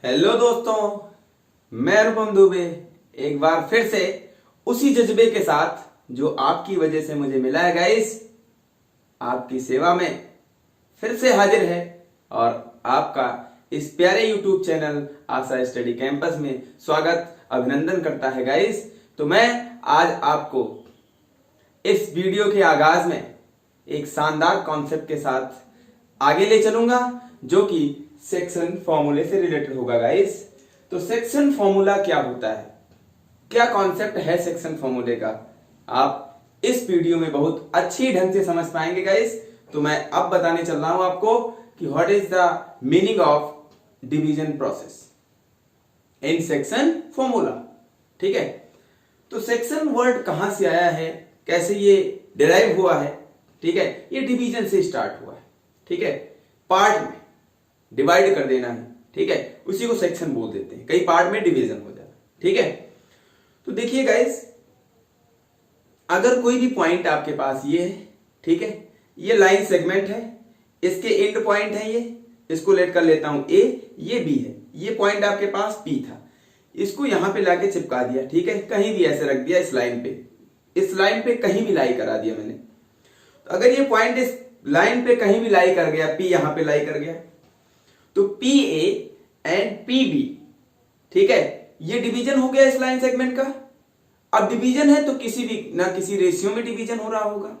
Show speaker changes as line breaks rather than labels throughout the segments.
Hello दोस्तों, मैं अनुपम दुबे एक बार फिर से उसी जज्बे के साथ जो आपकी वजह से मुझे मिला है गाइस, आपकी सेवा में फिर से हाजिर है और आपका इस प्यारे यूट्यूब चैनल आशा स्टडी कैंपस में स्वागत अभिनंदन करता है गाइस। तो मैं आज आपको इस वीडियो के आगाज में एक शानदार कॉन्सेप्ट के साथ आगे ले चलूंगा जो कि सेक्शन फॉर्मूले से रिलेटेड होगा गाइस। तो सेक्शन फॉर्मूला क्या होता है, क्या कॉन्सेप्ट है सेक्शन फॉर्मूले का, आप इस वीडियो में बहुत अच्छी ढंग से समझ पाएंगे गाइस। तो मैं अब बताने चल रहा हूं आपको कि what is the meaning of division process in section formula. ठीक है, तो सेक्शन वर्ड कहां से आया है, कैसे ये डिराइव हुआ है। ठीक है, ये डिवीजन से स्टार्ट हुआ है। ठीक है, पार्ट में डिवाइड कर देना है। ठीक है, उसी को सेक्शन बोल देते हैं, कई पार्ट में डिवीजन हो जाता है। ठीक है, तो देखिए गाइस, अगर कोई भी पॉइंट आपके पास ये है, ठीक है, ये लाइन सेगमेंट है, इसके एंड पॉइंट है, ये इसको लेट कर लेता हूं ए, ये बी है, ये पॉइंट आपके पास पी था, इसको यहां पे लाके चिपका दिया। ठीक है, कहीं भी ऐसे रख दिया, इस लाइन पे कहीं भी लाई करा दिया मैंने। तो अगर ये पॉइंट इस लाइन पे कहीं भी लाई कर गया, पी यहां पे लाई कर गया, तो P A and P B, ठीक है, ये डिवीजन हो गया इस लाइन सेगमेंट का। अब डिवीजन है तो किसी भी ना किसी रेशियो में डिवीजन हो रहा होगा।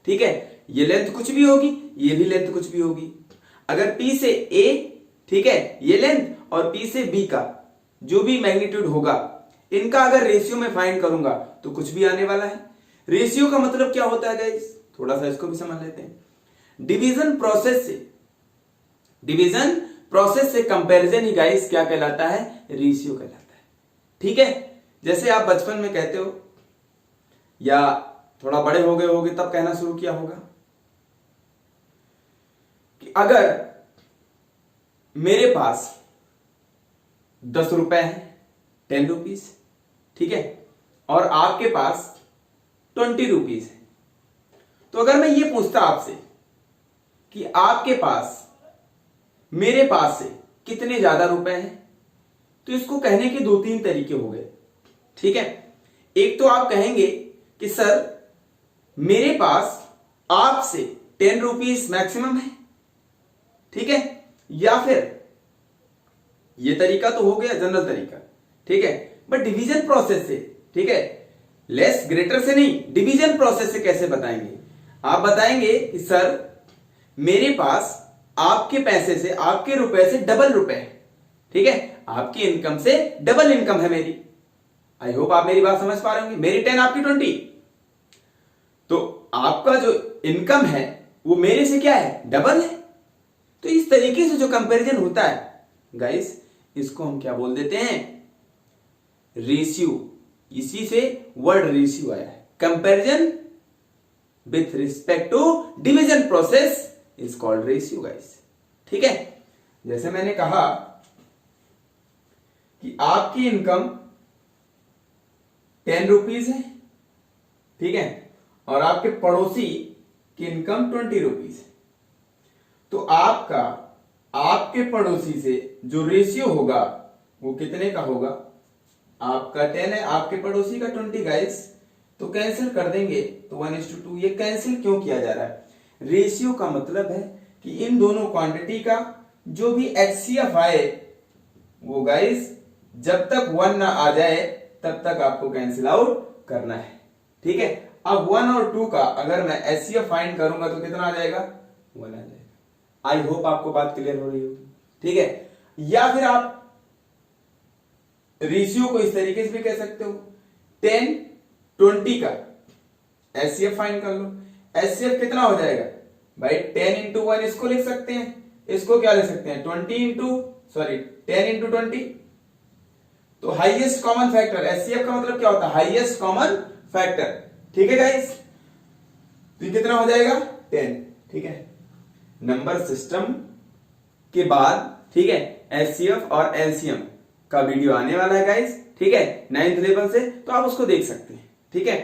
ठीक है, ये लेंथ कुछ भी होगी, ये भी लेंथ कुछ भी होगी। अगर पी से ए, ठीक है, ये लेंथ, और पी से बी का जो भी मैग्नीट्यूड होगा, इनका अगर रेशियो में फाइंड करूंगा तो कुछ भी आने वाला है। रेशियो का मतलब क्या होता है गाइस, थोड़ा सा इसको भी समझ लेते हैं। डिवीजन प्रोसेस से कंपैरिजन ही गाइस क्या कहलाता है, रेशियो कहलाता है। ठीक है, जैसे आप बचपन में कहते हो या थोड़ा बड़े हो गए होगे तब कहना शुरू किया होगा कि अगर मेरे पास 10 रुपए है, 10 रुपीज, ठीक है, और आपके पास 20 रुपीज है, तो अगर मैं ये पूछता आपसे कि आपके पास मेरे पास से कितने ज्यादा रुपए हैं, तो इसको कहने के 2-3 तरीके हो गए। ठीक है, एक तो आप कहेंगे कि सर मेरे पास आपसे 10 रुपीज मैक्सिमम है। ठीक है, या फिर ये तरीका तो हो गया जनरल तरीका। ठीक है, बट डिवीजन प्रोसेस से, ठीक है, लेस ग्रेटर से नहीं, डिवीजन प्रोसेस से कैसे बताएंगे। आप बताएंगे कि सर मेरे पास आपके पैसे से, आपके रुपए से डबल रुपए है। ठीक है, आपकी इनकम से डबल इनकम है मेरी। आई होप आप मेरी बात समझ पा रहे होंगे। मेरी 10, आपकी 20, तो आपका जो इनकम है वो मेरे से क्या है, डबल है। तो इस तरीके से जो कंपैरिजन होता है गाइस, इसको हम क्या बोल देते हैं, रेशियो। इसी से वर्ड रेशियो आया है। Comparison with respect to division process is called ratio guys. ठीक है, जैसे मैंने कहा कि आपकी इनकम 10 रुपीज है, ठीक है, और आपके पड़ोसी की इनकम 20 रुपीज है, तो आपका आपके पड़ोसी से जो रेशियो होगा वो कितने का होगा, आपका 10 है, आपके पड़ोसी का 20 गाइस, तो कैंसिल कर देंगे तो 1:2। ये कैंसिल क्यों किया जा रहा है, रेशियो का मतलब है कि इन दोनों क्वांटिटी का जो भी एचसीएफ आए वो गाइस जब तक 1 ना आ जाए तब तक आपको कैंसिल आउट करना है। ठीक है, अब 1 और 2 का अगर मैं एचसीएफ फाइंड करूंगा तो कितना आ जाएगा, 1 आ जाएगा। आई होप आपको बात क्लियर हो रही होगी। ठीक है, या फिर आप रेशियो को इस तरीके से भी कह सकते हो, 10-20 का एचसीएफ फाइंड कर लो। एचसीएफ कितना हो जाएगा भाई, 10 इंटू 1 इसको लिख सकते हैं, इसको क्या लिख सकते हैं, 10 इंटू 20। तो हाईएस्ट कॉमन फैक्टर, एचसीएफ का मतलब क्या होता है, हाईएस्ट कॉमन फैक्टर। ठीक है गाइस, तो कितना हो जाएगा, 10। ठीक है, नंबर सिस्टम के बाद, ठीक है, एचसीएफ और एलसीएम का वीडियो आने वाला है गाइस। ठीक है, 9th लेवल से, तो आप उसको देख सकते हैं। ठीक है,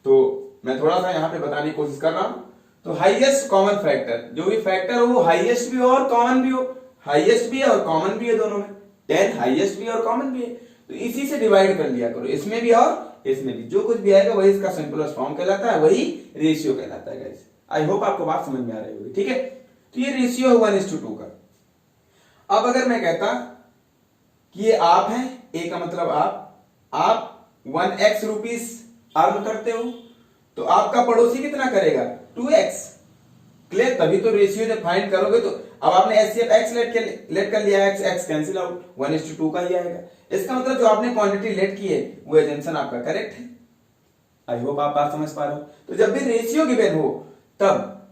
तो मैं थोड़ा सा यहां पे बताने की कोशिश कर रहा हूं। तो हाईएस्ट कॉमन फैक्टर, जो भी फैक्टर हो वो हाईएस्ट भी हो और कॉमन भी हो, हाईएस्ट भी है और कॉमन भी है दोनों में। 10 हाईएस्ट भी है और कॉमन भी है, तो इसी से डिवाइड कर लिया करो, इसमें भी और इसमें भी। जो कुछ भी आएगा वही इसका सिंपलेस्ट फॉर्म कहलाता है, वही रेशियो कहलाता है गाइस। आई होप आपको बात समझ में आ रही होगी, ठीक है। तो ये रेशियो है 1:2 का। अब अगर मैं कहता कि ये आप है, ए का मतलब आप 1x रुपीस अर्न करते हो, तो आपका पड़ोसी कितना करेगा 2x। क्लियर, तभी तो रेशियो जब फाइंड करोगे तो अब आपने एचसीएफ एक्स लेट कर लिया, एक्स एक्स कैंसिल आउट, 1:2 का ही आएगा। इसका मतलब जो आपने क्वांटिटी लेट की है वो एजम्पशन आपका करेक्ट है। आई होप आप बात समझ पा रहे हो। तो जब भी रेशियो गिवन हो तब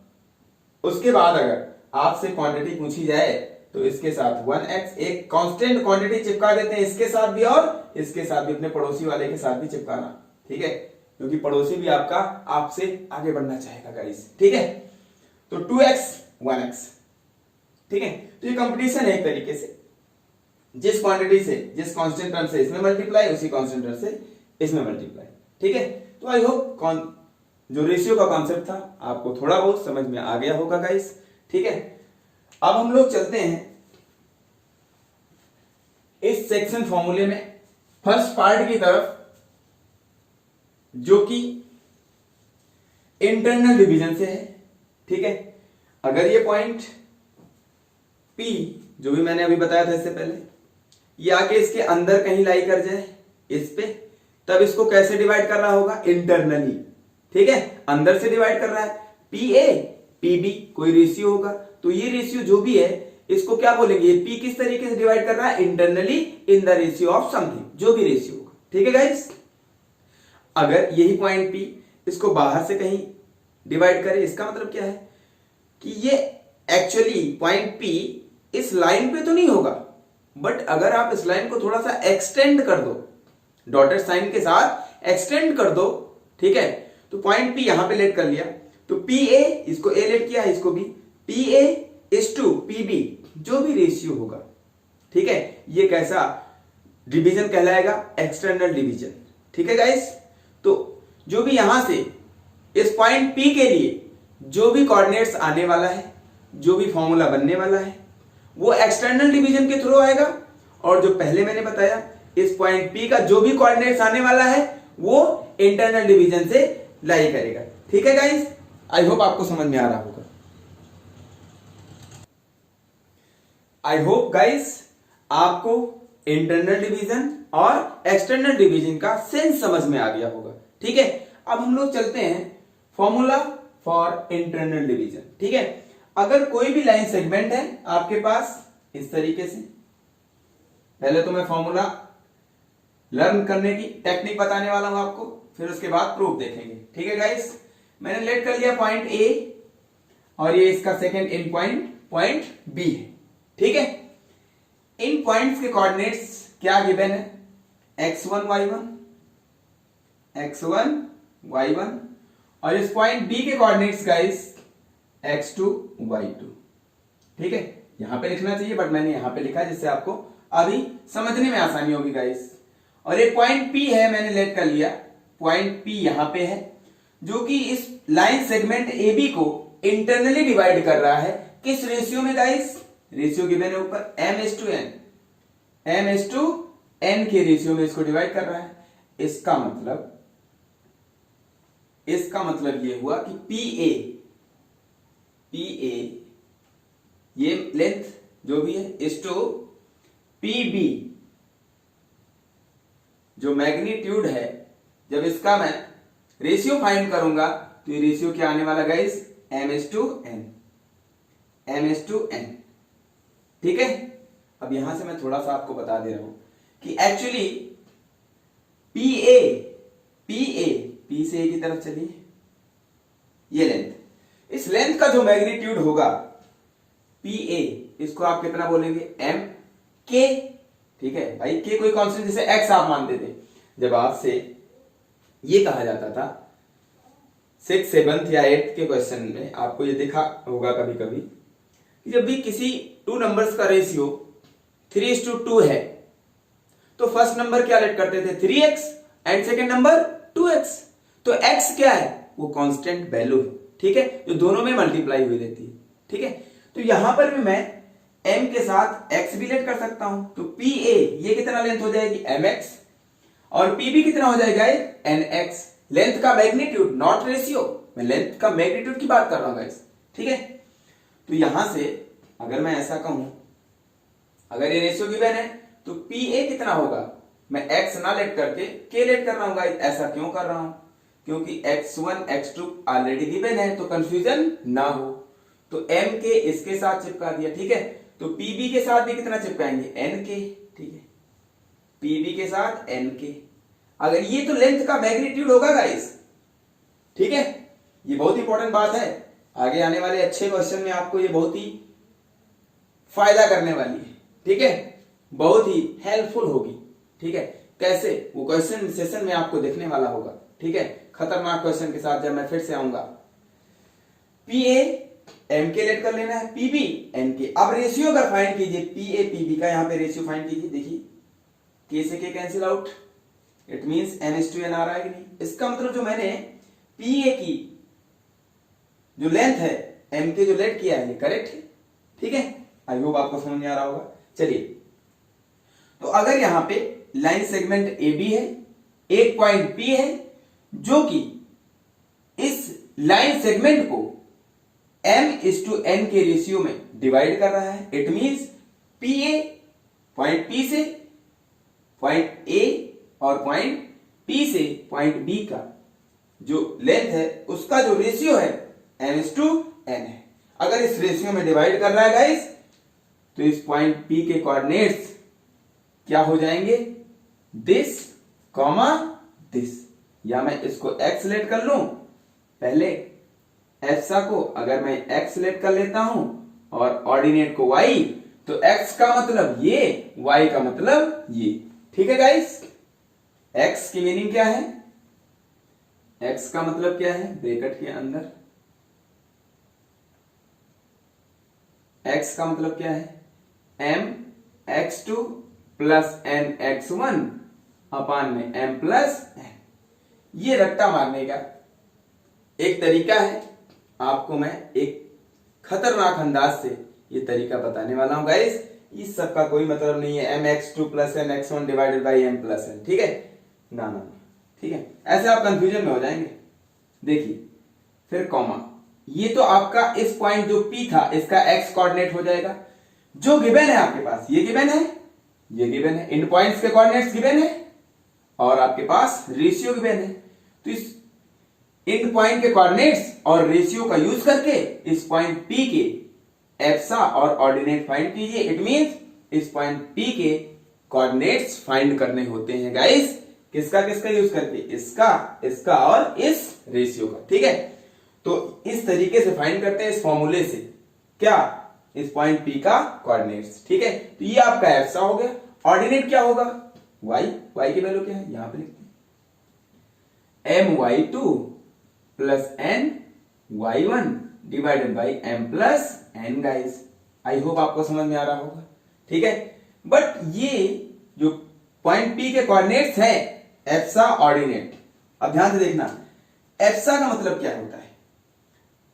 उसके बाद अगर आपसे क्वांटिटी पूछी जाए तो इसके साथ 1x एक कांस्टेंट क्वांटिटी चिपका देते हैं, इसके साथ भी और इसके साथ भी, अपने पड़ोसी वाले के साथ भी चिपकाना, ठीक है, क्योंकि पड़ोसी भी आपका आपसे आगे बढ़ना चाहेगा गाइस, ठीक है। तो 2x 1x, ठीक है। तो ये कंपटीशन है एक तरीके से, जिस क्वांटिटी से, जिस कांस्टेंट टर्म से इसमें मल्टीप्लाई, उसी कांस्टेंट टर्म से इसमें मल्टीप्लाई, ठीक है। तो आई होप जो रेशियो का कॉन्सेप्ट था आपको थोड़ा बहुत समझ में आ गया होगा गाइस, ठीक है। अब हम लोग चलते हैं इस सेक्शन फॉर्मूले में फर्स्ट पार्ट की तरफ, जो कि इंटरनल डिवीजन से है, ठीक है। अगर ये पॉइंट P जो भी मैंने अभी बताया था इससे पहले, ये आके इसके अंदर कहीं लाई कर जाए इस पे, तब इसको कैसे डिवाइड कर रहा होगा इंटरनली, ठीक है, अंदर से डिवाइड कर रहा है। PA PB कोई रेशियो होगा, तो ये रेशियो जो भी है इसको क्या बोलेंगे, ये P किस तरीके से डिवाइड कर रहा है internally in the ratio of something, जो भी रेशियो होगा, ठीक है गाइस। अगर यही पॉइंट P इसको बाहर से कहीं डिवाइड करे, इसका मतलब क्या है कि ये एक्चुअली पॉइंट P इस लाइन पे तो नहीं होगा, बट अगर आप इस लाइन को थोड़ा सा एक्सटेंड कर दो, डॉटेड साइन के साथ एक्सटेंड कर दो, ठीक है, तो पॉइंट P यहां पे लेट कर लिया, तो PA इसको A लेट किया, इसको भी PA इज टू PB जो भी रेशियो होगा, ठीक है, ये कैसा डिवीजन कहलाएगा, एक्सटर्नल डिवीजन, ठीक है गाइस। तो जो भी यहां से इस पॉइंट P के लिए जो भी कोऑर्डिनेट्स आने वाला है, जो भी फॉर्मूला बनने वाला है, वो एक्सटर्नल डिवीजन के थ्रू आएगा, और जो पहले मैंने बताया इस पॉइंट P का जो भी कोऑर्डिनेट्स आने वाला है वो इंटरनल डिवीजन से लाई करेगा, ठीक है गाइस। आई होप आपको समझ में आ रहा होगा। आई होप गाइस आपको इंटरनल डिवीजन और एक्सटर्नल डिवीजन का सेंस समझ में आ गया होगा, ठीक है। अब हम लोग चलते हैं फॉर्मूला फॉर इंटरनल डिवीजन, ठीक है। अगर कोई भी लाइन सेगमेंट है आपके पास इस तरीके से, पहले तो मैं फॉर्मूला लर्न करने की टेक्निक बताने वाला हूं आपको, फिर उसके बाद प्रूफ देखेंगे, ठीक है गाइस। मैंने लेट कर लिया पॉइंट A और ये इसका सेकंड इन पॉइंट B है, ठीक है। इन पॉइंट्स के कोऑर्डिनेट्स क्या गिवन है, x1 y1 और इस पॉइंट B के कोऑर्डिनेट्स गाइस x2 y2, ठीक है। यहां पे लिखना चाहिए बट मैंने यहां पे लिखा जिससे आपको अभी समझने में आसानी होगी गाइस। और एक पॉइंट P है, मैंने लेट कर लिया पॉइंट P यहां पे है, जो कि इस लाइन सेगमेंट AB को इंटरनली डिवाइड कर रहा है, किस रेशियो में गाइस, रेशियो गिवन है ऊपर m/n के रेशियो में इसको डिवाइड कर रहा है। इसका मतलब ये हुआ कि PA ये लेंथ जो भी है इस टू PB जो मैग्नीट्यूड है, जब इसका मैं रेशियो फाइंड करूंगा तो ये रेशियो क्या आने वाला गाइस, m/n, ठीक है। अब यहां से मैं थोड़ा सा आपको बता दे रहा हूं कि एक्चुअली P से A की तरफ चलिए, ये लेंथ, इस लेंथ का जो मैग्नीट्यूड होगा PA, इसको आप कितना बोलेंगे mk, ठीक है भाई। k कोई कांस्टेंट जैसे x आप मानते थे, जब आपसे ये कहा जाता था 6th 7th या 8th के क्वेश्चन में आपको ये देखा होगा कभी कभी कि जब भी किसी टू नंबर्स का रेशियो 3:2 है तो फर्स्ट नंबर क्या लेट करते थे 3x and second number 2x, तो x क्या है, वो कांस्टेंट वैल्यू है, ठीक है, जो दोनों में मल्टीप्लाई हुई रहती है, ठीक है। तो यहां पर भी मैं m के साथ x भी लेट कर सकता हूं, तो PA ये कितना लेंथ हो जाएगी mx, और PB कितना हो जाएगा nx। लेंथ का मैग्नीट्यूड नॉट रेशियो, मैं लेंथ का मैग्नीट्यूड की बात कर रहा हूं गाइस, ठीक है। तो यहां से अगर मैं ऐसा कहूं, अगर ये रेशियो गिवन है तो PA कितना होगा, मैं x ना लेट करके k लेट कर रहा हूं गाइस। ऐसा क्यों कर रहा हूं, क्योंकि x1 x2 ऑलरेडी गिवन है, तो कंफ्यूजन ना हो। तो m के इसके साथ चिपका दिया, ठीक है। तो PB के साथ भी कितना चिपकाएंगे, n के, ठीक है। PB के साथ n के, अगर ये तो लेंथ का मैग्नीट्यूड होगा गाइस, ठीक है। ये बहुत इंपॉर्टेंट बात है, आगे आने वाले अच्छे क्वेश्चन में आपको ये बहुत ही फायदा करने वाली है, ठीक है, बहुत ही हेल्पफुल होगी, ठीक है। कैसे, वो क्वेश्चन सेशन में आपको देखने वाला होगा, ठीक है। खतरनाक क्वेश्चन के साथ जब मैं फिर से आऊंगा। PA m के लेट कर लेना है, PB n के। अब रेशियो अगर फाइंड कीजिए PA PB का, यहां पे रेशियो फाइंड कीजिए, देखिए k से k cancel out, it means n/n आ रहा है कि नहीं। इसका मतलब जो मैंने PA की जो लेंथ है m के जो लेट किया है ये करेक्ट है, ठीक है। आई होप आपको समझ में आ रहा होगा। चलिए, तो अगर यहां पे लाइन सेगमेंट AB है, एक पॉइंट P है जो कि इस लाइन सेगमेंट को m/n के रेशियो में डिवाइड कर रहा है, it means PA point P से पॉइंट A और पॉइंट P से पॉइंट B का जो लेंथ है उसका जो रेशियो है m/n है। अगर इस रेशियो में डिवाइड कर रहा है गाइस, तो इस पॉइंट P के कोऑर्डिनेट्स क्या हो जाएंगे, दिस कॉमा दिस, या मैं इसको x लेट कर लूं पहले, एफसा को अगर मैं x लेट कर लेता हूं और ऑर्डिनेट को y, तो x का मतलब ये, y का मतलब ये, ठीक है गाइस। x की मीनिंग क्या है, x का मतलब क्या है, ब्रैकेट के अंदर x का मतलब क्या है, mx2 प्लस nx1 अपान में m प्लस n। ये रट्टा मारने का एक तरीका है, आपको मैं एक खतरनाक अंदाज से ये तरीका बताने वाला हूं गाइस। इस सब का कोई मतलब नहीं है mx2 plus nx1 divided by m plus n, ठीक है ना, ना, ठीक है। ऐसे आप कंफ्यूजन में हो जाएंगे। देखिए फिर कॉमा, ये तो आपका इस पॉइंट जो P था इसका x कोऑर्डिनेट हो जाएगा, जो गिवन है आपके पास, ये गिवन है, ये गिवन है, इन पॉइंट्स के कोऑर्डिनेट्स गिवन है और आपके पास रेशियो गिवन है। तो इस इन पॉइंट के कोऑर्डिनेट्स और रेशियो का यूज करके इस पॉइंट P के एफसा और ऑर्डिनेट फाइंड कीजिए। इट मींस इस पॉइंट P के कोऑर्डिनेट्स फाइंड करने होते हैं गाइस, किसका किसका यूज करके, इसका, इसका और इस रेशियो का, ठीक है। तो इस तरीके से फाइंड करते हैं इस फॉर्मूले से, क्या, इस पॉइंट P का कोऑर्डिनेट्स, ठीक है। तो ये आपका एफसा हो गया। ऑर्डिनेट क्या होगा, y, y की वैल्यू क्या है, यहां पे लिखते हैं my2 plus ny1 divided by m plus n guys. I hope आपको समझ में आ रहा होगा, ठीक है। बट ये जो पॉइंट P के कोऑर्डिनेट्स है एफसा ऑर्डिनेट, अब ध्यान से देखना, एफसा का मतलब क्या होता है,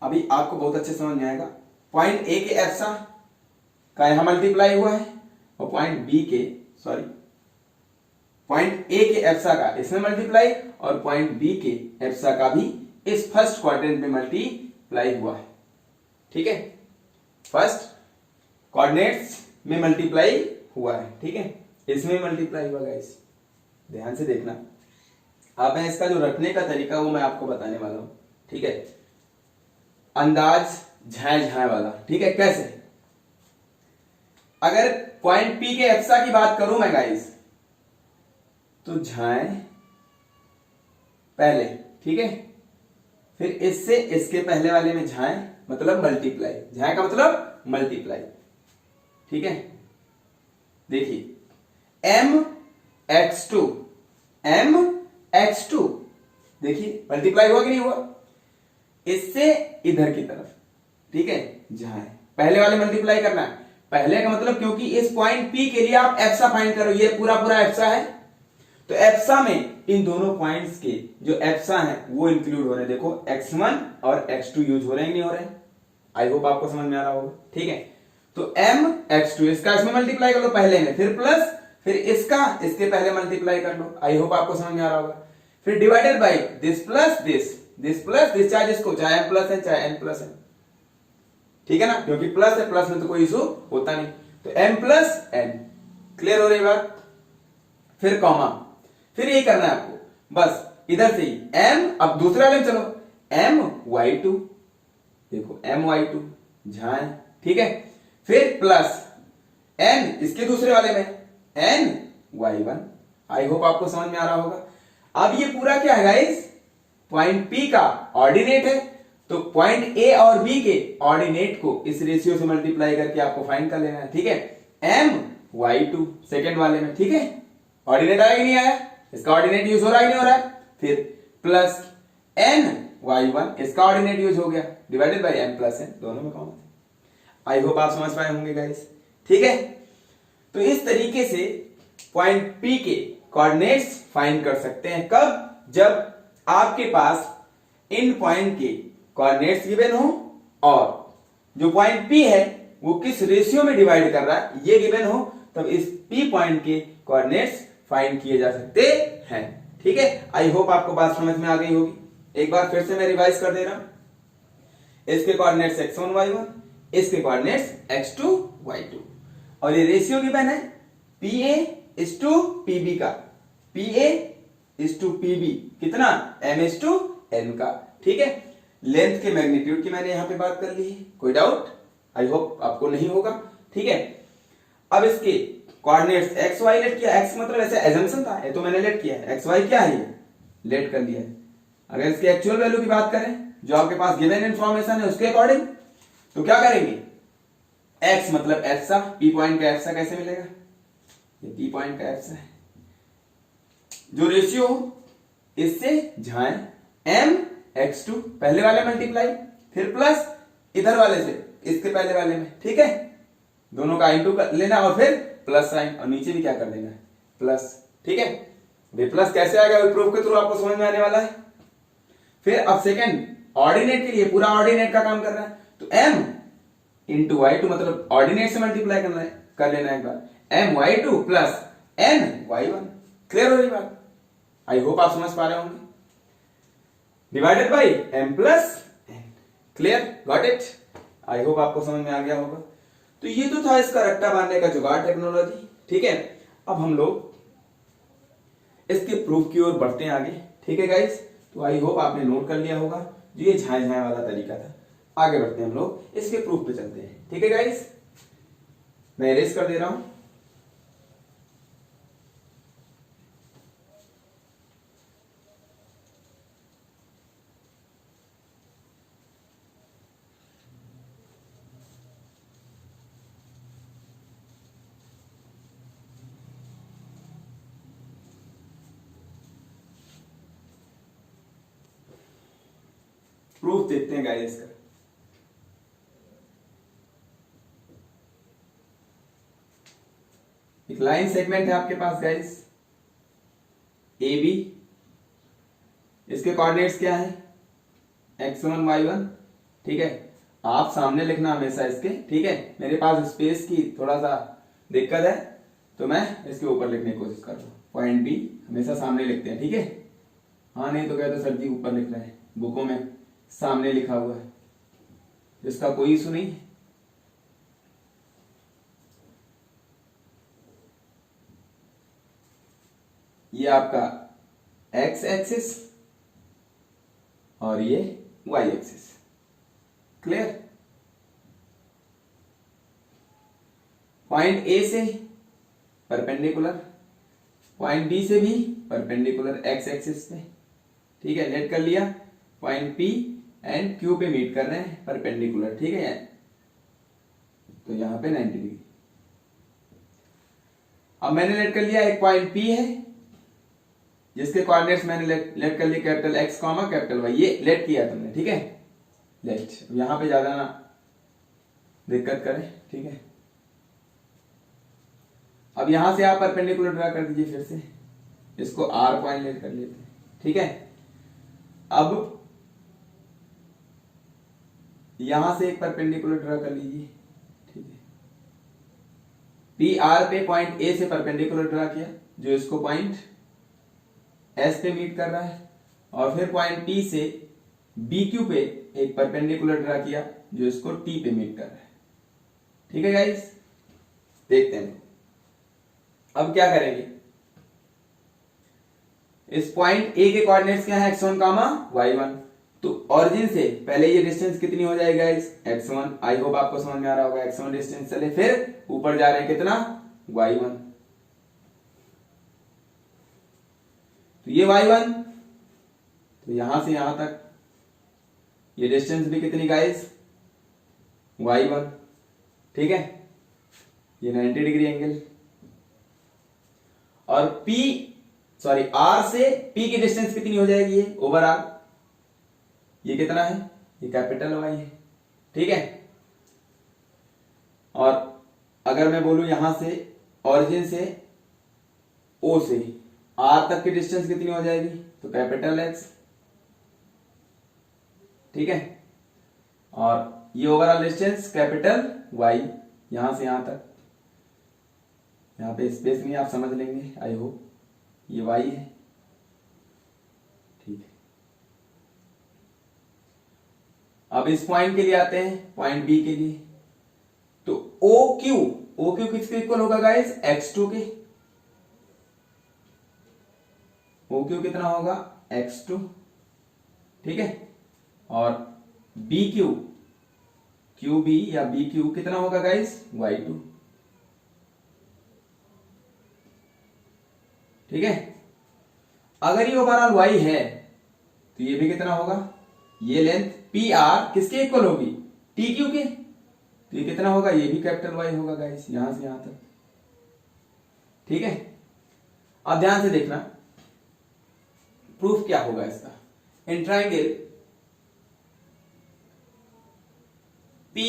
अभी आपको बहुत अच्छे समझ में आएगा। पॉइंट A के एफसा का यहां मल्टीप्लाई हुआ है और पॉइंट B के, सॉरी, पॉइंट A के एफसा का इसमें मल्टीप्लाई और पॉइंट B के एफसा का भी इस फर्स्ट क्वाड्रेंट में मल्टीप्लाई हुआ है, ठीक है। फर्स्ट कोऑर्डिनेट्स में मल्टीप्लाई हुआ है, ठीक है, इसमें मल्टीप्लाई हुआ गाइस, ध्यान से देखना। अब मैं इसका जो रखने का तरीका वो मैं आपको बताने वाला हूं, ठीक है, अंदाज झाए झाए वाला, ठीक है। कैसे, अगर पॉइंट P के एफसा की बात करूं मैं गाइस, तो झाए पहले, ठीक है, फिर इससे इसके पहले वाले में झाए मतलब मल्टीप्लाई, झाए का मतलब मल्टीप्लाई, ठीक है। देखिए mx2, mx2, देखिए मल्टीप्लाई हुआ कि नहीं हुआ, इससे इधर की तरफ, ठीक है, झाए पहले वाले मल्टीप्लाई करना है, पहले का मतलब क्योंकि इस पॉइंट P के लिए आप एफसा फाइंड करो, ये पूरा पूरा एफसा है, तो एफसा में इन दोनों पॉइंट्स के जो एफसा हैं वो इंक्लूड हो रहे हैं। देखो x1 और x2 यूज हो रहे हैं नहीं हो रहे हैं, आई होप आपको समझ में आ रहा होगा, ठीक है। तो m x2 इसका इसमें मल्टीप्लाई कर लो पहले में, फिर प्लस, फिर इसका इसके पहले मल्टीप्लाई कर लो। आई होप आपको समझ में आ रहा होगा। फिर divided by this plus this, चाहे जिसको, चाहे m प्लस है चाहे n प्लस है, ठीक है ना, क्योंकि प्लस है, प्लस में तो कोई इशू होता नहीं। तो m प्लस n, क्लियर हो रही बात। फिर कॉमा, फिर ये करना है आपको, बस इधर से ही m, अब दूसरे वाले में चलो, my2, देखो my2 जहां है, ठीक है। फिर प्लस n इसके दूसरे वाले में ny1। आई होप आपको समझ में आ रहा होगा। अब ये पूरा क्या है गाइस, पॉइंट P का ऑर्डिनेट है, तो पॉइंट A और B के ऑर्डिनेट को इस रेशियो से मल्टीप्लाई करके आपको फाइंड कर लेना है, ठीक है। my2 सेकेंड वाले में, ठीक है। ऑर्डिनेट आया कि नहीं आया, इसका ऑर्डिनेट यूज हो रहा है कि नहीं हो रहा है। फिर प्लस ny1 इसका ऑर्डिनेट यूज हो गया, divided by m plus n, दोनों में कॉमन। आई होप आप समझ पाए होंगे गाइस, ठीक है। तो इस तरीके से पॉइंट P के कोऑर्डिनेट्स फाइंड कर सकते हैं। कब, जब आपके पास इन पॉइंट के कोऑर्डिनेट्स गिवन हो और जो पॉइंट P है वो किस रेशियो में डिवाइड कर रहा है ये गिवन हो, तब इस P पॉइंट के कोऑर्डिनेट्स फाइंड किए जा सकते हैं, ठीक है। आई होप आपको बात समझ में आ गई होगी। एक बार फिर से मैं रिवाइज कर दे रहा हूं। इसके कोऑर्डिनेट्स x1 y1, इसके कोऑर्डिनेट्स x2 y2, और ये रेशियो गिवन है PA is to PB का, PA is to PB कितना, M is to N का, ठीक है। लेंथ के मैग्नीट्यूड की मैंने यहां पे बात कर ली है, कोई डाउट, आई होप आपको नहीं होगा, ठीक है। अब इसके कोऑर्डिनेट्स एक्स वाई लेट किया, एक्स मतलब ऐसे एजम्पशन था, ये तो मैंने लेट किया है, एक्स वाई क्या है, ये लेट कर लिया है। अगर इसके एक्चुअल वैल्यू की बात करें जो आपके पास गिवन इन्फॉर्मेशन है उसके अकॉर्डिंग, तो क्या करेंगे, एक्स मतलब एफसा, पी पॉइंट का एफसा कैसे मिलेगा, ये पी पॉइंट का एफसा है, जो रेशियो इससे जहां एम x2 पहले वाले मल्टीप्लाई, फिर प्लस इधर वाले से इसके पहले वाले में, ठीक है, दोनों का इनटू लेना और फिर प्लस साइन, और नीचे भी क्या कर देना है, प्लस, ठीक है। वे प्लस कैसे आएगा प्रूफ के थ्रू आपको समझ में आने वाला है। फिर अब सेकंड ऑर्डिनेट के लिए पूरा ऑर्डिनेट का काम कर रहा है, तो m इंटू y2 मतलब ऑर्डिनेट से मल्टीप्लाई करना है, कर लेना है एक बार, m y2 plus n y1, clear हो रही बात, आई होप आप समझ पा रहे होंगे। Divided by m plus n, clear, got it, I hope आपको समझ में आ गया होगा। तो ये तो था इसका रट्टा बांधने का जुगाड़ टेक्नोलॉजी, ठीक है। अब हम लोग इसके प्रूफ की ओर बढ़ते हैं आगे, ठीक है गाइस। तो आई होप आपने नोट कर लिया होगा जो ये झाए झाए वाला तरीका था। आगे बढ़ते हैं हम लोग, इसके प्रूफ पे चलते हैं, ठीक है गाइस। मैं इरेज कर दे रहा हूं। प्रूफ देखते हैं गाइस का। एक लाइन सेगमेंट है आपके पास गाइस ए बी, इसके कोऑर्डिनेट्स क्या है x1 y1, ठीक है। आप सामने लिखना हमेशा इसके, ठीक है। मेरे पास स्पेस की थोड़ा सा दिक्कत है तो मैं इसके ऊपर लिखने की कोशिश कर रहा हूं। पॉइंट बी हमेशा सामने लिखते हैं, ठीक है। हाँ नहीं तो कहते सर जी ऊपर लिख रहे हैं, बुकों में सामने लिखा हुआ है, इसका कोई इशू नहीं है। ये आपका x एक्सिस और ये y axis, clear. Point A से परपेंडिकुलर, पॉइंट B से भी परपेंडिकुलर x एक्सिस पे, ठीक है। लेट कर लिया, पॉइंट P एंड Q पे मीट कर रहे हैं परपेंडिकुलर, ठीक है। तो यहां पे 90 डिग्री। अब मैंने लेट कर लिया एक पॉइंट P है जिसके कोऑर्डिनेट्स मैंने लेट कर लिए capital X comma capital Y, ये लेट किया तुमने, ठीक है। लेट यहां पे ज्यादा ना दिक्कत करें, ठीक है। अब यहां से आप परपेंडिकुलर ड्रा कर दीजिए, फिर से इसको R पॉइंट लेट कर लेते हैं, ठीक है। अब यहां से एक परपेंडिकुलर ड्रा कर लीजिए, ठीक है। पी आर पे पॉइंट ए से परपेंडिकुलर ड्रा किया जो इसको पॉइंट एस पे मीट कर रहा है, और फिर पॉइंट पी से बी क्यू पे एक परपेंडिकुलर ड्रा किया जो इसको टी पे मीट कर रहा है। ठीक है गाइस, देखते हैं अब क्या करेंगे। इस पॉइंट ए के कोऑर्डिनेट्स क्या है, x1 कामा y1। तो ओरिजिन से पहले ये डिस्टेंस कितनी हो जाएगी गाइस, x1। आई होप आपको समझ में आ रहा होगा। x1 डिस्टेंस चले, फिर ऊपर जा रहे हैं कितना, y1। तो ये y1, तो यहां से यहां तक ये डिस्टेंस भी कितनी गाइस, y1। ठीक है, ये 90 डिग्री एंगल। और R से P की डिस्टेंस कितनी हो जाएगी, ये ओवर R, ये कितना है, ये कैपिटल Y है। ठीक है, और अगर मैं बोलूं यहां से ओरिजिन से O से R तक की डिस्टेंस कितनी हो जाएगी, तो कैपिटल X। ठीक है, और ये ओवरऑल डिस्टेंस कैपिटल Y, यहां से यहां तक। यहां पे स्पेस नहीं, आप समझ लेंगे आई होप। ये y है। ठीक है, अब इस पॉइंट के लिए आते हैं, पॉइंट बी के लिए। तो ओ क्यू किसके इक्वल होगा गाइस, x2 के। ओ क्यू कितना होगा, x2। ठीक है, और बी क्यू बी या बी क्यू कितना होगा गाइस, y2। ठीक है, अगर ये ओवरऑल y है तो ये भी कितना होगा, ये लेंथ पी आर किसके इक्वल होगी, टी क्यू के। तो ये कितना होगा, ये भी कैपिटल Y होगा गाइस, यहां से यहां तक। ठीक है, अब ध्यान से देखना प्रूफ क्या होगा इसका। इन ट्राइंगल P,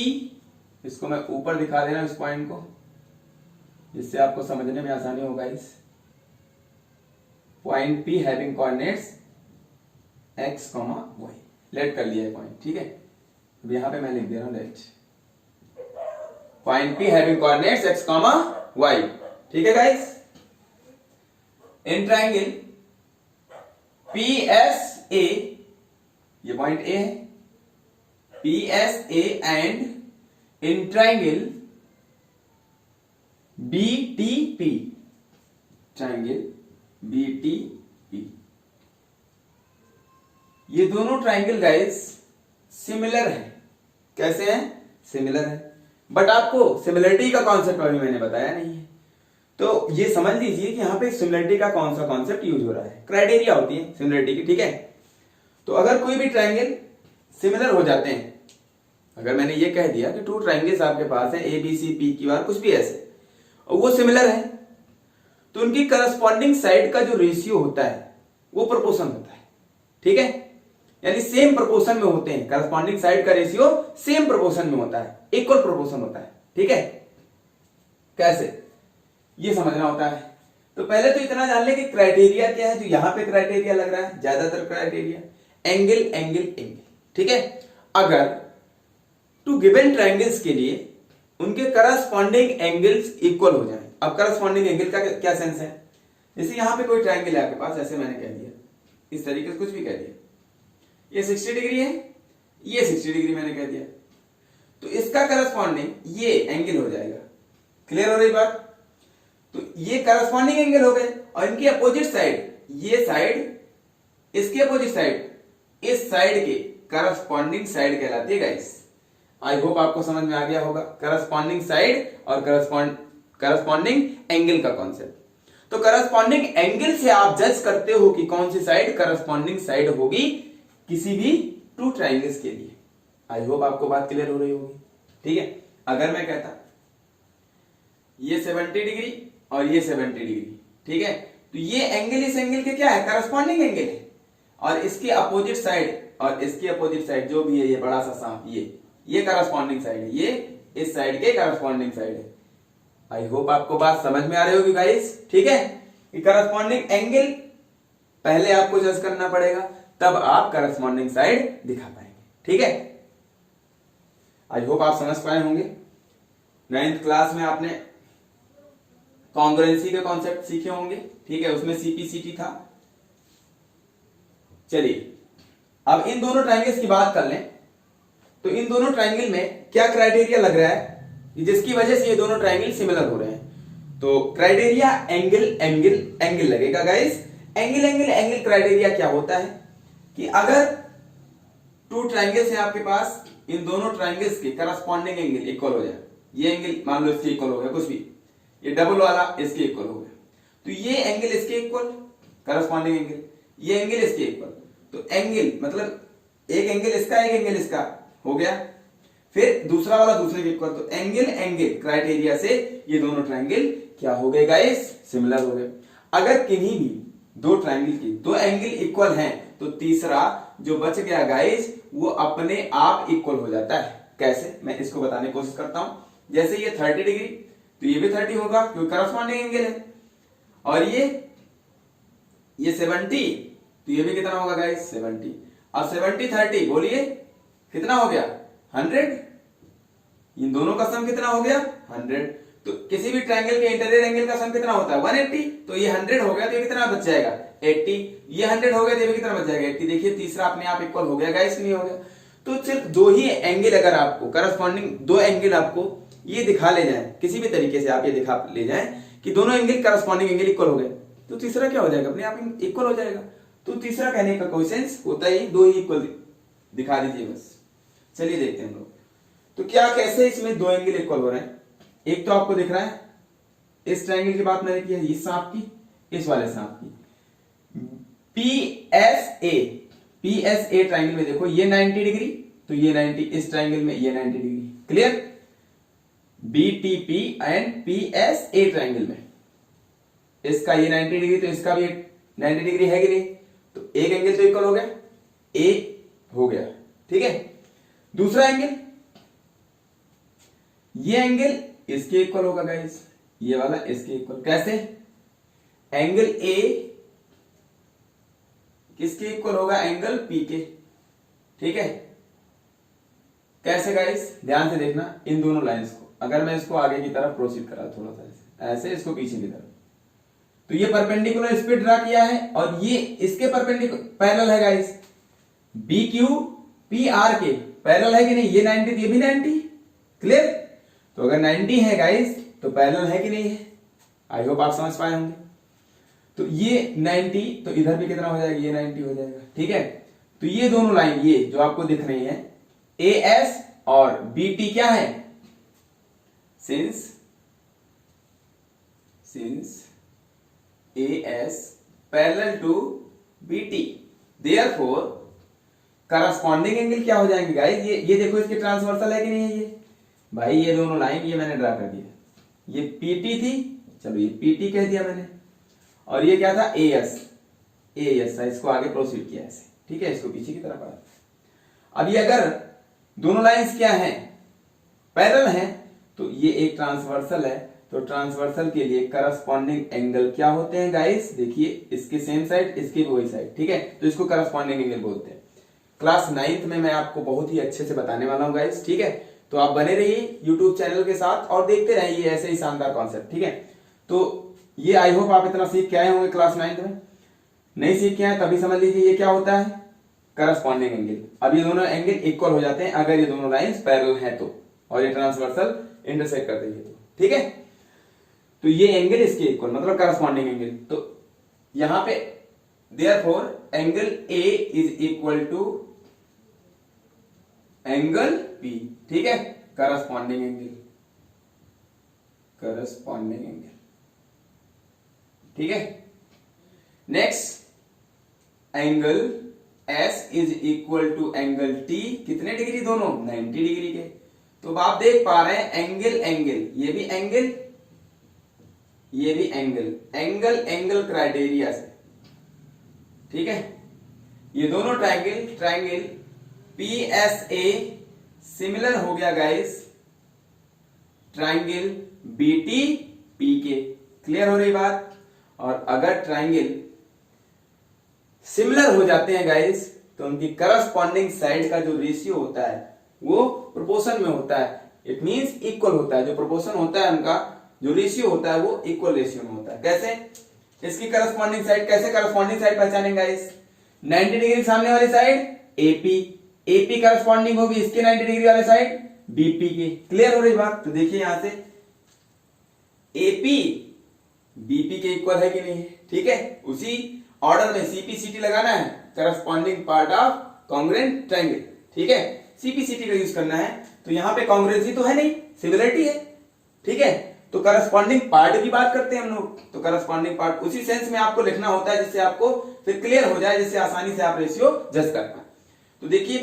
इसको मैं ऊपर दिखा दे रहा हूं इस पॉइंट को, जिससे आपको समझने में आसानी होगा। इस point P having coordinates x, y, let कर लिया है पॉइंट। ठीक है, अब यहां पे मैं लिख दे रहा हूं let point P having coordinates x, y। ठीक है गाइस, इन ट्राइंगल PSA, ये पॉइंट A है, PSA and in triangle BTP, triangle BTP, ये दोनों ट्राइंगल गाइस सिमिलर है। कैसे हैं, सिमिलर है, बट आपको सिमिलरिटी का कॉन्सेप्ट अभी मैंने बताया नहीं है। तो ये समझ लीजिए कि यहां पे सिमिलरिटी का कौन सा कॉन्सेप्ट यूज हो रहा है, क्राइटेरिया होती है सिमिलरिटी की। ठीक है, तो अगर कोई भी ट्राइंगल सिमिलर हो जाते हैं, अगर मैंने ये कह दिया कि टू ट्राइंगल्स आपके पास है ABC PQR कुछ भी ऐसे, और वो सिमिलर है, तो उनकी करस्पॉन्डिंग साइड का जो रेशियो होता है वो प्रोपोर्शन होता है। ठीक है, यानी सेम प्रोपोर्शन में होते हैं, करस्पॉन्डिंग साइड का रेशियो सेम प्रोपोर्शन में होता है, इक्वल प्रोपोर्शन होता है। ठीक है, कैसे ये समझना होता है। तो पहले तो इतना जान ले कि क्राइटेरिया क्या है, जो यहां पे क्राइटेरिया लग रहा है, ज्यादातर क्राइटेरिया एंगल एंगल एंगल। ठीक है, अगर टू गिवन ट्राइंगल्स के लिए उनके करस्पॉन्डिंग एंगल्स इक्वल हो जाए। अब करस्पॉन्डिंग एंगल का क्या सेंस है, जैसे यहां पे कोई ट्राइंगल है आपके पास, ऐसे मैंने कह दिया, इस तरीके से कुछ भी कह दिया, ये 60 डिग्री है, ये 60 डिग्री मैंने कह दिया, तो इसका करस्पॉन्डिंग ये एंगल हो जाएगा। क्लियर हो रही बात। तो ये करस्पॉन्डिंग एंगल हो गए, और इनकी अपोजिट साइड, ये साइड इसके अपोजिट साइड, इस साइड के करस्पॉन्डिंग साइड कहलाती है गाइस। आई होप आपको समझ में आ गया होगा करस्पॉन्डिंग साइड और करस्पॉन्डिंग एंगल का कॉन्सेप्ट। तो करस्पॉन्डिंग एंगल से आप जज करते हो कि कौन सी साइड करस्पॉन्डिंग साइड होगी किसी भी टू ट्राइंगल्स के लिए। आई होप आपको बात क्लियर हो रही होगी। ठीक है, अगर मैं कहता ये 70 डिग्री और ये 70 डिग्री, ठीक है, तो ये एंगल इस एंगल के क्या है, करस्पॉन्डिंग एंगल है, और इसके अपोजिट साइड और इसके अपोजिट साइड जो भी है, ये बड़ा सा सांप, ये करस्पॉन्डिंग साइड है, ये इस साइड के करस्पॉन्डिंग साइड है। आई होप आपको बात समझ में आ रही होगी गाइस। ठीक है, कि करस्पॉन्डिंग एंगल पहले आपको जज करना पड़ेगा, तब आप करस्पॉन्डिंग साइड दिखा पाएंगे। ठीक है, आई होप आप समझ पाए होंगे। 9th क्लास में आपने कॉन्ग्रुएंसी के कॉन्सेप्ट सीखे होंगे, ठीक है, उसमें सीपीसीटी था। चलिए अब इन दोनों ट्रायंगल्स की बात कर लें तो इन दोनों ट्रायंगल में क्या क्राइटेरिया लग रहा है जिसकी वजह से ये दोनों ट्रायंगल सिमिलर हो रहे हैं। तो क्राइटेरिया एंगल एंगल एंगल लगेगा guys. Angle angle angle criteria क्या होता है कि अगर टू ट्रायंगल्स है आपके पास, इन दोनों ट्रायंगल्स के करस्पॉन्डिंग एंगल इक्वल हो जाए, ये एंगल मान लो इसके इक्वल हो गया, कुछ भी ये डबल वाला इसके इक्वल हो गया, तो ये एंगल इसके इक्वल करस्पॉन्डिंग एंगल, ये एंगल इसके इक्वल, तो एंगल मतलब एक एंगल इसका एक एंगल इसका हो गया, फिर दूसरा वाला दूसरे के इक्वल, तो एंगल एंगल क्राइटेरिया से ये दोनों ट्रायंगल क्या हो गए गाइस, सिमिलर हो गए। अगर किन्हीं भी दो ट्रायंगल की दो एंगल इक्वल हैं तो तीसरा जो बच गया गाइस वो अपने आप इक्वल हो जाता है। कैसे, मैं इसको बताने की कोशिश करता हूं। जैसे ये 30 डिग्री तो ये भी 30 होगा क्योंकि करस्पॉन्डिंग एंगल है, और ये 70 तो ये भी कितना होगा गाइस 70। अब 70 30 बोलिए कितना हो गया 100, इन दोनों का सम कितना हो गया 100। तो किसी भी ट्रायंगल के इंटीरियर एंगल का सम कितना होता है 180, तो ये 100 हो गया तो ये कितना बच जाएगा 80, ये 100 हो गया तो ये भी कितना बच जाएगा 80। देखिए तीसरा अपने आप इक्वल हो गया गाइस, नहीं हो गया। तो सिर्फ दो ही एंगल अगर आपको करस्पॉन्डिंग दो एंगल आपको ये दिखा ले जाए, किसी भी तरीके से आप ये दिखा ले जाए कि दोनों एंगल करस्पॉन्डिंग एंगल इक्वल हो गए, तो तीसरा क्या हो जाएगा अपने आप इक्वल हो जाएगा। तो तीसरा कहने का कोई सेंस होता ही, दो ही इक्वल दिखा दीजिए बस। चलिए देखते हैं हम लोग तो क्या कैसे इसमें दो एंगल इक्वल हो रहे हैं। एक तो आपको दिख रहा है इस ट्रायंगल की बात मैंने की है, इस सांप की इस वाले सांप की, पीएसए ट्रायंगल में देखो ये 90 डिग्री तो ये 90, इस ट्रायंगल में ये 90 degree, clear. BTP and PSA triangle में इसका ये 90 डिग्री तो इसका भी 90 डिग्री है कि नहीं, तो एक एंगल तो इक्वल हो गया, ए हो गया, ठीक है। दूसरा एंगल, ये एंगल इसके इक्वल होगा गाइस, ये वाला इसके इक्वल। कैसे, एंगल ए किसके इक्वल होगा एंगल पी के, ठीक है। कैसे गाइस, ध्यान से देखना इन दोनों लाइंस को, अगर मैं इसको आगे की तरफ प्रोसीड करा थोड़ा सा ऐसे इसको पीछे की तरफ, तो ये परपेंडिकुलर इस पे ड्रा किया है और ये इसके परपेंडिकुलर पैरेलल है guys, B Q P R के पैरेलल है कि नहीं, ये 90 ये भी 90, क्लियर। तो अगर 90 है गाइस तो पैरेलल है कि नहीं है, आई होप आप समझ पाए होंगे। तो ये 90 तो इधर भी कितना हो जाएगा, ये 90 हो जाएगा, ठीक है। तो ये दोनों लाइन ये जो आपको दिख रही है ए एस और बी टी क्या है, since A S parallel to B T, therefore corresponding angle क्या हो जाएंगे गाइस, ये देखो इसके ट्रांसवर्सल है कि नहीं है, ये भाई ये दोनों लाइन ये मैंने ड्रा कर दिया, ये पीटी थी, चलो ये पीटी कह दिया मैंने, और ये क्या था ए एस था, इसको आगे प्रोसीड किया ऐसे, ठीक है, इसको पीछे की तरफ आया। अब ये अगर दोनों लाइंस क्या हैं पैरेलल हैं तो ये एक ट्रांसवर्सल है, तो ट्रांसवर्सल के लिए करस्पॉन्डिंग एंगल क्या होते हैं गाइस, देखिए इसके सेम साइड इसके भी वही साइड, ठीक है, तो इसको करस्पॉन्डिंग एंगल बोलते हैं। क्लास 9th में मैं आपको बहुत ही अच्छे से बताने वाला हूं गाइस, ठीक है। तो आप बने रहिए यूट्यूब चैनल के साथ और देखते रहिए ऐसे ही शानदार कॉन्सेप्ट, ठीक है। तो ये आई होप आप इतना सीख के आए होंगे क्लास 9th में, नहीं सीख के आए तभी समझ लीजिए ये क्या होता है करस्पॉन्डिंग एंगल। अब ये दोनों एंगल इक्वल हो जाते हैं अगर ये दोनों लाइंस पैरेलल हैं तो, और ये ट्रांसवर्सल इंटरसेक्ट करते हैं तो, ठीक है। तो ये एंगल इसके इक्वल मतलब करस्पॉन्डिंग एंगल, तो यहां पे therefore angle A is equal to angle P, ठीक है, करस्पॉन्डिंग एंगल, ठीक है। Next angle S is equal to angle T, कितने डिग्री दोनों 90 डिग्री के। तो आप देख पा रहे हैं एंगल ये भी एंगल ये भी एंगल क्राइटेरिया से, ठीक है। ये दोनों ट्रायंगल पीएसए सिमिलर हो गया गाइस ट्रायंगल बीटी पीके, क्लियर हो रही बात। और अगर ट्रायंगल सिमिलर हो जाते हैं गाइस तो उनकी करस्पॉन्डिंग साइड का जो रेशियो होता है वो प्रोपोर्शन में होता है, इट मींस इक्वल होता है, जो प्रोपोर्शन होता है उनका जो रेशियो होता है वो इक्वल रेशियो में होता है। कैसे? इसकी करस्पॉन्डिंग साइड, कैसे करस्पॉन्डिंग साइड पहचानेंगे इस 90 डिग्री सामने वाली साइड एपी, एपी करस्पॉन्डिंग होगी इसके 90 डिग्री वाले साइड बीपी की। क्लियर हो रही बात? तो देखिए यहां से एपी बीपी के इक्वल है कि नहीं है, ठीक है। उसी ऑर्डर में सीपीसीटी लगाना है, corresponding part of congruent triangle, ठीक है। सीपीसीटी का यूज करना है। तो यहां पे कॉन्ग्रुएंसी तो है नहीं, सिमिलरिटी है, ठीक है। तो करस्पॉन्डिंग पार्ट की बात करते हैं हम लोग। तो करस्पॉन्डिंग पार्ट उसी सेंस में आपको लिखना होता है जिससे आपको फिर क्लियर हो जाए, जिससे आसानी से आप रेशियो जज कर पाए। तो देखिए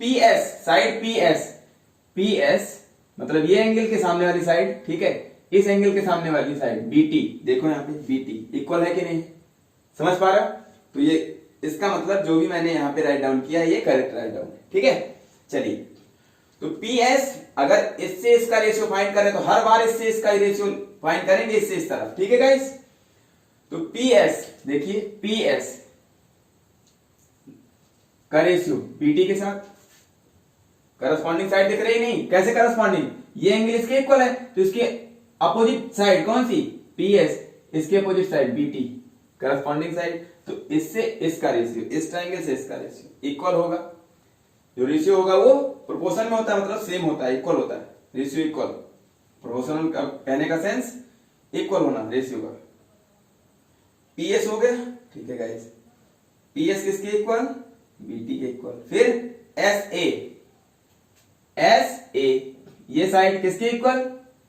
पीएस, साइड पीएस, पीएस मतलब ये एंगल के सामने वाली साइड, ठीक है। इस एंगल के सामने वाली साइड बीटी, देखो यहाँ पे बीटी इक्वल है कि नहीं, समझ पा रहा? तो ये इसका मतलब जो भी मैंने यहाँ पे राइट डाउन किया ये करेक्ट राइट डाउन है, ठीक है। चलिए तो पीएस अगर इससे इसका रेशियो फाइंड करें तो हर बार इससे इसका रेशियो फाइंड करेंगे, इससे इस तरफ, ठीक है गाइस। तो पीएस देखिए, पीएस का रेशियो बीटी के साथ करस्पॉन्डिंग साइड दिख रही नहीं, कैसे करस्पॉन्डिंग? ये एंगल इसके इक्वल है तो इसके अपोजिट साइड कौन सी? पीएस, इसके opposite side BT, corresponding side. तो इससे इसका रेशियो, इस ट्रायंगल से इसका रेशियो इक्वल होगा। जो रेशियो होगा वो प्रोपोर्शन में होता है, मतलब सेम होता है, इक्वल होता है, रेशियो इक्वल। प्रोपोर्शनल कहने का सेंस इक्वल होना रेशियो का। पीएस हो गया, ठीक है गाइस। पीएस किसके इक्वल? बीटी के इक्वल। फिर एस ए, एस ए ये साइड किसके इक्वल?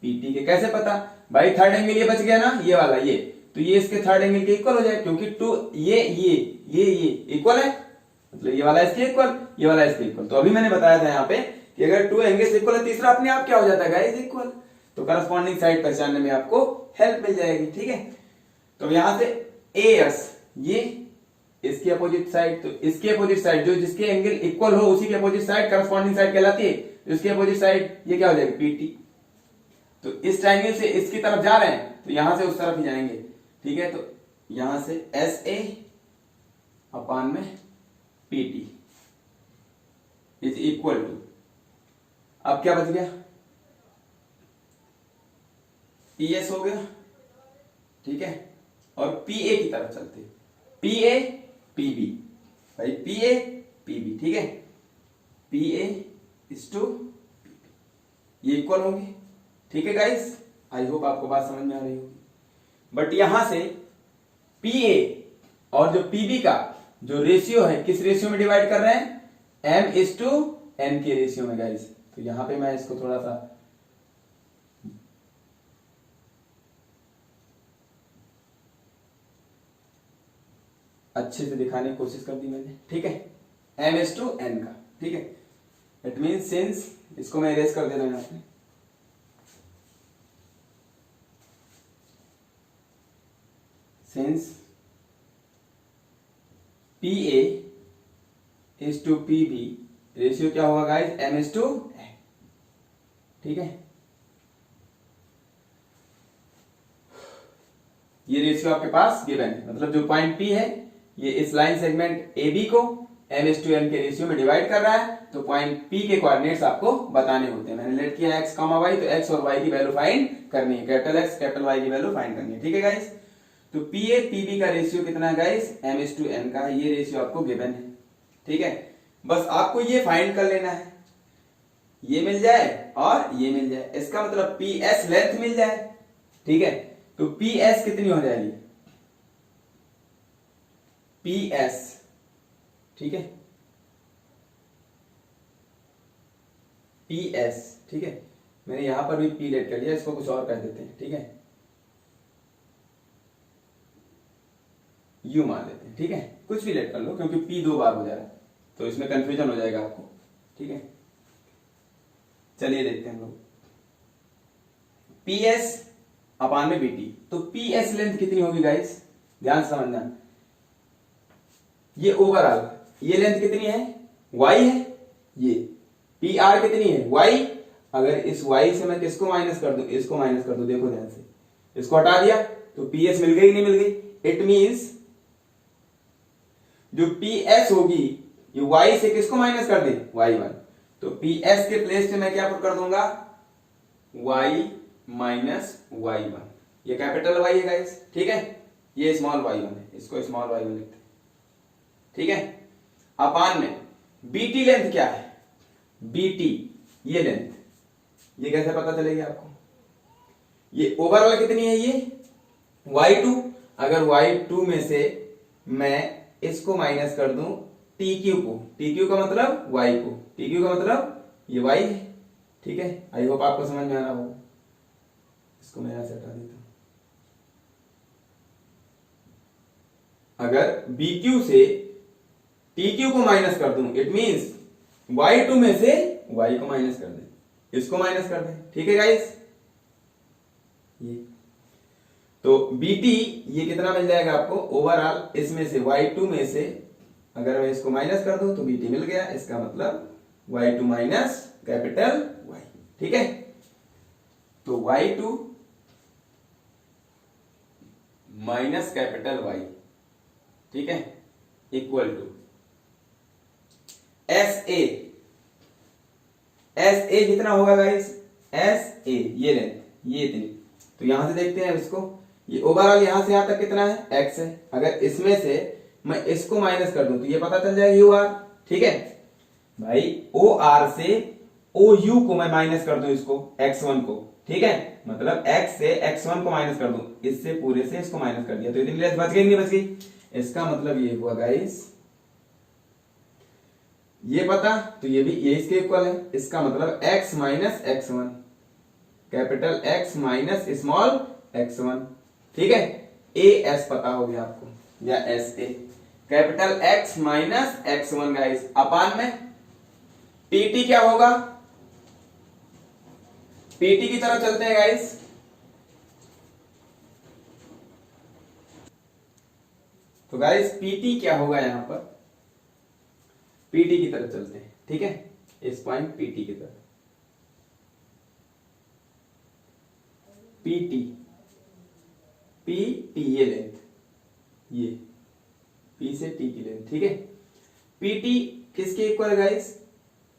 पीटी के। कैसे पता भाई? थर्ड एंगल ये बच गया ना, ये वाला, ये तो ये इसके थर्ड एंगल के इक्वल हो जाए, क्योंकि टू ये इक्वल है, मतलब ये वाला इसके इक्वल, ये वाला इसके इक्वल। तो अभी मैंने बताया था यहाँ पे कि अगर टू एंगल्स इक्वल है, तीसरा अपने आप क्या हो जाता है गाइस? इक्वल। तो करस्पॉन्डिंग साइड पहचानने में आपको हेल्प मिल जाएगी, ठीक है। तो यहां से एएस ये इसकी अपोजिट साइड, तो इसके अपोजिट साइड जो जिसके एंगल इक्वल हो उसी के अपोजिट साइड करस्पॉन्डिंग साइड कहलाती है। तो इसके अपोजिट साइड ये क्या हो जाएगी? पीटी। तो इस ट्रायंगल से इसकी तरफ जा रहे हैं तो यहां से उस तरफ ही जाएंगे, ठीक है। तो यहां से एस ए अपान में पीटी इज इक्वल टू, अब क्या बच गया? पीएस हो गया, ठीक है। और पीए की तरफ चलते, पीए पीबी, भाई पीए पीबी, ठीक है। पीए इज टू ये इक्वल होंगे, ठीक है गाइस। आई होप आपको बात समझ में आ रही होगी। बट यहां से पीए और जो पीबी का जो रेशियो है, किस रेशियो में डिवाइड कर रहे हैं? एम इज टू एन के रेशियो में गाइस। तो यहां पे मैं इसको थोड़ा सा अच्छे से दिखाने की कोशिश कर दी मैंने, ठीक है। एम इज टू एन का, ठीक है। इट मीन सिंस, इसको मैं इरेज कर दे रहा हूं यहां पे। Since PA is to PB, ratio क्या होगा guys? M is to N, ठीक है। ये रेशियो आपके पास गिवन है, मतलब जो पॉइंट पी है ये इस लाइन सेगमेंट ए बी को एम इज टू एन के रेशियो में डिवाइड कर रहा है। तो पॉइंट पी के कोऑर्डिनेट्स आपको बताने होते हैं। मैंने लेट किया एक्स कॉमा वाई, तो एक्स और वाई की वैल्यू फाइंड करनी है, कैपिटल एक्स कैपिटल वाई की वैल्यू फाइंड करनी है, ठीक है गाइस। तो पीए पीबी का रेशियो कितना है guys? M is to N का, ये रेशियो आपको गिवन है, ठीक है। बस आपको ये फाइंड कर लेना है, ये मिल जाए और ये मिल जाए, इसका मतलब पी एस लेंथ मिल जाए, ठीक है। तो पी एस कितनी हो जाएगी? पी एस, ठीक है, पी एस, ठीक है। मैंने यहां पर भी पी लेट कर लिया, इसको कुछ और कह देते हैं, ठीक है, यू मान लेते हैं, ठीक है। कुछ भी लेट कर लो क्योंकि पी दो बार हो जा रहा है तो इसमें कंफ्यूजन हो जाएगा आपको, ठीक है। चलिए देखते हैं हम लोग पी एस अपान में बीटी। तो पी एस लेंथ कितनी होगी गाइस? ध्यान से समझना, ये ओवरऑल ये लेंथ कितनी है? वाई है। ये पी आर कितनी है? वाई। अगर इस वाई से मैं किसको माइनस कर दूं? इसको माइनस कर दूं, देखो ध्यान से, इसको हटा दिया तो पी एस मिल गई नहीं मिल गई? इट मींस जो पी एस होगी ये वाई से किसको माइनस कर दे? Y one. तो पी एस के प्लेस पे मैं क्या पुट कर दूंगा? वाई माइनस y1, ये कैपिटल Y है गाइस, ठीक है, ये स्मॉल y1 है, इसको स्मॉल y1 लिखते हैं, ठीक है। अपान में BT लेंथ क्या है, BT ये लेंथ, ये कैसे पता चलेगी आपको, ये ओवरऑल कितनी है, ये y2, अगर y2 में से मैं इसको माइनस कर दूं TQ को, TQ का मतलब y को, TQ का मतलब ये y है, ठीक है। आई होप आपको समझ में आ रहा होगा, इसको मैं यहां से हटा देता हूं। अगर BQ से TQ को माइनस कर दूं, इट मींस y2 में से y को माइनस कर दें, इसको माइनस कर दें, ठीक है गाइस। ये तो BT ये कितना मिल जाएगा आपको ओवरऑल, इसमें से y2 में से अगर मैं इसको माइनस कर दूं तो BT मिल गया, इसका मतलब y2 माइनस कैपिटल Y, ठीक है। तो y2 माइनस कैपिटल Y, ठीक है, इक्वल टू SA, SA कितना होगा गाइस, SA ये लेंथ, ये इतनी, तो यहां से देखते हैं इसको, ये ओवरऑल यहां से यहां तक कितना है, x है, अगर इसमें से मैं इसको माइनस कर दूं तो ये पता चल जाएगा UR, ठीक है भाई। OR से OU को मैं माइनस कर दूं, इसको x1 को, ठीक है, मतलब x से x1 को माइनस कर दूं, इससे पूरे से इसको माइनस कर दिया, तो इतनी लेंथ बच गई नहीं बच गई, इसका मतलब ये हुआ गाइस, ये पता, तो ये भी ये इसके इक्वल है, इसका मतलब x minus x1, capital X minus small x1, ठीक है। AS पता हो गया आपको, या SA, capital X minus x1 guys, अपान में PT क्या होगा, PT की तरफ चलते हैं गाइस, तो गाइस PT क्या होगा, यहां पर PT की तरफ चलते हैं, ठीक है, इस पॉइंट PT की तरफ, PT ये लेंथ, ये P से T की लेंथ, ठीक है। PT किसके इक्वल है गाइस,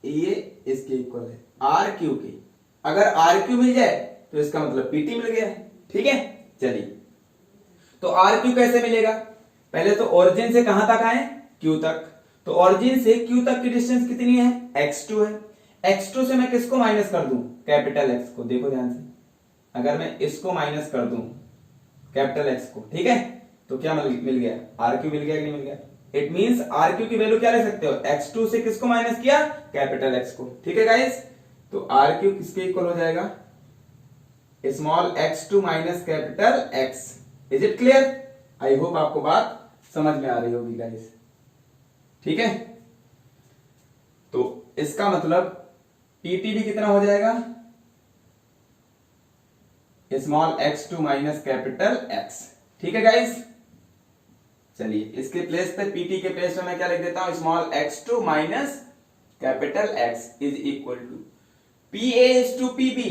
ये इसके इक्वल है RQ के, अगर RQ मिल जाए तो इसका मतलब PT मिल गया, ठीक है। चलिए, तो RQ कैसे मिलेगा, पहले तो ओरिजिन से कहां तक आए, Q तक, तो ओरिजिन से Q तक की डिस्टेंस कितनी है, x2 है, x2 से मैं किसको माइनस कर दूं, कैपिटल X को, देखो ध्यान से, अगर मैं इसको माइनस कर दूं कैपिटल X को, ठीक है, तो क्या मिल गया, RQ मिल गया कि नहीं मिल गया, इट मींस RQ की वैल्यू क्या ले सकते हो, x2 से किसको माइनस किया, कैपिटल X को, ठीक है गाइस। तो RQ किसके इक्वल हो जाएगा, small x2 minus capital X, is it clear, I hope आपको बात समझ में आ रही होगी गाइस, ठीक है। तो इसका मतलब PT भी कितना हो जाएगा, small x2 minus capital X, ठीक है गाइस। चलिए, इसके प्लेस पे PT के प्लेस पे मैं क्या लिख देता हूं, small x2 minus capital X is equal to PA is to PB,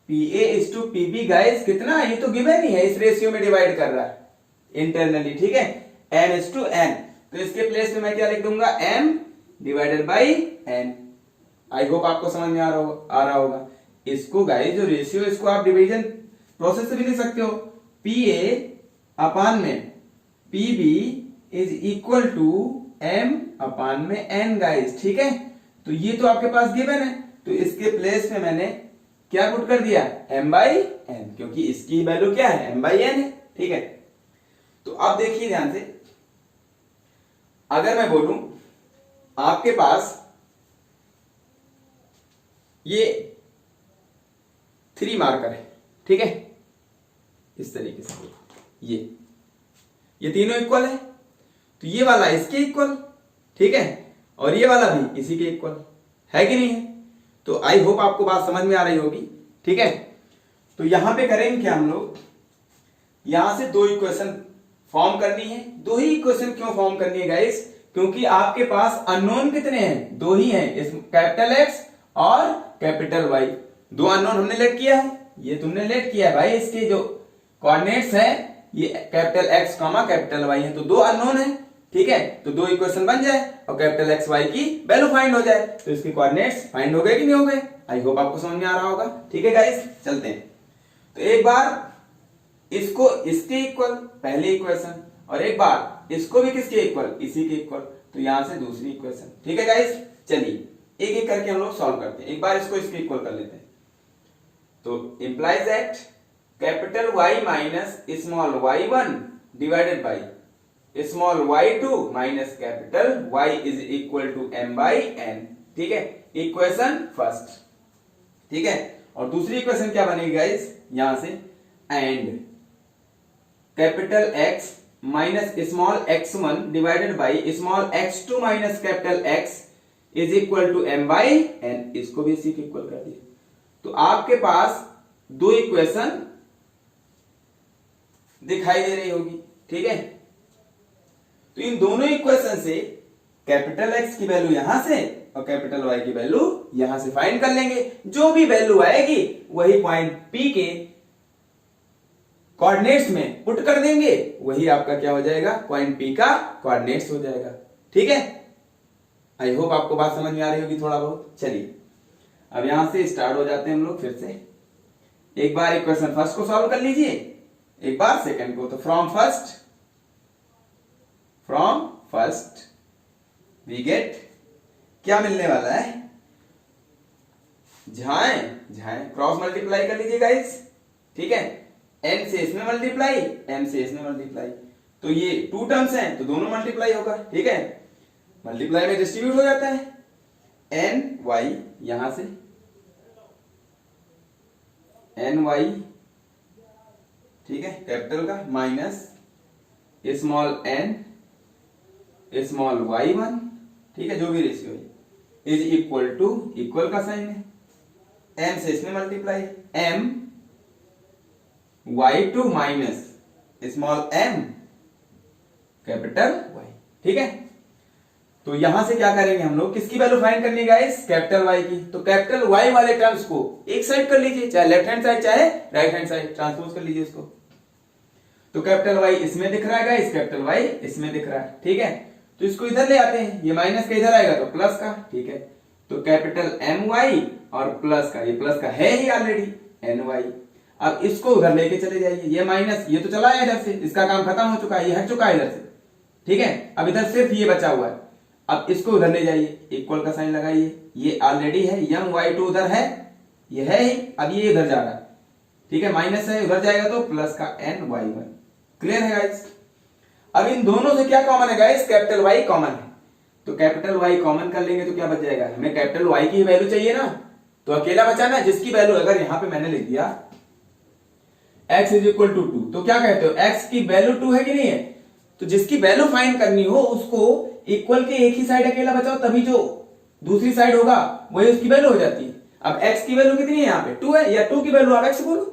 PA is to PB guys, कितना, ये तो गिवन ही है, इस रेशियो में डिवाइड कर रहा है इंटरनली, ठीक है, n इज टू n, तो इसके प्लेस में मैं क्या लिख दूंगा, m divided by n। I hope आपको समझ में आ रहा होगा। इसको गाइस जो रेशियो, इसको आप डिवीजन प्रोसेस से भी लिख सकते हो, PA अपान में PB is equal to m upon में n गाइस, ठीक है। तो ये तो आपके पास गिवन है, तो इसके प्लेस में मैंने क्या पुट कर दिया, m बाई n, क्योंकि इसकी वैल्यू क्या है, m बाई n है, ठीक है। तो अब देखिए ध्यान से, अगर मैं बोलूं आपके पास ये 3 मार्कर है, ठीक है, इस तरीके से, ये तीनों इक्वल है, तो ये वाला इसके इक्वल, ठीक है, और ये वाला भी इसी के इक्वल है कि नहीं है। तो आई होप आपको बात समझ में आ रही होगी, ठीक है। तो यहां पे करेंगे क्या हम लोग, यहां से 2 इक्वेशन फॉर्म करनी है। 2 ही इक्वेशन क्यों फॉर्म करनी है गाइस, क्योंकि आपके पास अननोन कितने हैं, 2 ही हैं, कैपिटल X और कैपिटल Y, 2 अननोन हमने लेट किया है, ये तुमने लेट किया है भाई, इसके जो कोऑर्डिनेट्स हैं ये कैपिटल X कैपिटल Y है, तो 2 अननोन है, ठीक है। तो 2 इक्वेशन बन जाए और कैपिटल X Y की वैल्यू फाइंड हो जाए, तो इसके कोऑर्डिनेट्स फाइंड हो गए कि नहीं हो गए, आई होप आपको समझ में आ रहा होगा, ठीक है गाइस। चलते हैं, तो एक बार इसको इसके इक्वल पहली इक्वेशन, और एक बार इसको भी किसके इक्वल, इसी के इक्वल, तो यहां से दूसरी इक्वेशन। ठीक है गाइस, चलिए एक एक करके हम लोग सॉल्व करते हैं। एक बार इसको इसके इक्वल कर लेते हैं। तो implies that capital Y minus small y1 divided by small y2 minus capital Y is equal to m by n। ठीक है, इक्वेशन फर्स्ट। ठीक है, और दूसरी इक्वेशन क्या बनेगी गाइस, यहां से and capital X minus small x1 divided by small x2 minus capital X is equal to m by n। इसको भी इसी के इक्वल कर दिया। तो आपके पास दो इक्वेशन दिखाई दे रही होगी। ठीक है, तो इन दोनों इक्वेशन से कैपिटल X की वैल्यू यहां से और कैपिटल Y की वैल्यू यहां से फाइंड कर लेंगे। जो भी वैल्यू आएगी वही पॉइंट P के कोऑर्डिनेट्स में पुट कर देंगे, वही आपका क्या हो जाएगा, पॉइंट P का कोऑर्डिनेट्स हो जाएगा। ठीक है, आई होप आपको बात समझ में आ रही होगी थोड़ा बहुत। चलिए अब यहां से स्टार्ट हो जाते हैं हम लोग फिर से। एक बार इक्वेशन फर्स्ट को सॉल्व कर लीजिए, एक बार सेकंड को। तो फ्रॉम फर्स्ट वी गेट, क्या मिलने वाला है, झाए क्रॉस मल्टीप्लाई कर लीजिए गाइस। ठीक है, n से इसमें मल्टीप्लाई, m से इसमें मल्टीप्लाई, तो ये टू टर्म्स हैं तो दोनों मल्टीप्लाई होगा। ठीक है, मल्टीप्लाई में डिस्ट्रीब्यूट हो जाता है। n y यहां से n y, ठीक है, कैपिटल का minus small n small y1, ठीक है, जो भी रेशियो है, इज इक्वल टू, इक्वल का साइन है, m से इसमें multiply, m y2 minus small m capital y। ठीक है, तो यहां से क्या करेंगे हम लोग, किसकी वैल्यू फाइंड करनी है गाइस, कैपिटल Y की। तो कैपिटल Y वाले टर्म्स को एक साइड कर लीजिए, चाहे लेफ्ट हैंड साइड चाहे राइट हैंड साइड, ट्रांसपोज कर लीजिए इसको। तो कैपिटल Y इसमें दिख रहा है गाइस, कैपिटल Y इसमें दिख रहा है। ठीक है, तो इसको इधर ले आते हैं, ये माइनस का इधर आएगा तो प्लस का। ठीक है, तो कैपिटल My और प्लस का, ये प्लस का है ही ऑलरेडी ny। अब इसको उधर लेके चले जाइए, ये माइनस, ये तो चला है इधर से, इसका काम खत्म हो चुका है, ये हट चुका है इधर से। ठीक है, अब इधर सिर्फ ये बचा हुआ है। अब इसको उधर ले जाइए, इक्वल का साइन लगाइए, ये ऑलरेडी है, यम y2 उधर है, ये है ही, अब ये इधर जा रहा है। ठीक है, माइनस है, उधर जाएगा तो प्लस का n y1। क्लियर है गाइस। अब इन दोनों से क्या कॉमन है गाइस, कैपिटल Y कॉमन है। तो कैपिटल Y कॉमन कर लेंगे तो क्या बच जाएगा, हमें कैपिटल Y की वैल्यू चाहिए ना, तो अकेला बचा ना, जिसकी वैल्यू अगर यहां पे मैंने लिख दिया x इज इक्वल टू 2, तो क्या कहते हो, x की वैल्यू 2 है कि नहीं है, तो जिसकी वैल्यू फाइंड करनी हो उसको इक्वल के एक ही साइड अकेला बचाओ, तभी जो दूसरी साइड होगा वही उसकी वैल्यू हो जाती है। अब x की वैल्यू कितनी है यहाँ पे, 2 है, या 2 की वैल्यू आप x बोलो।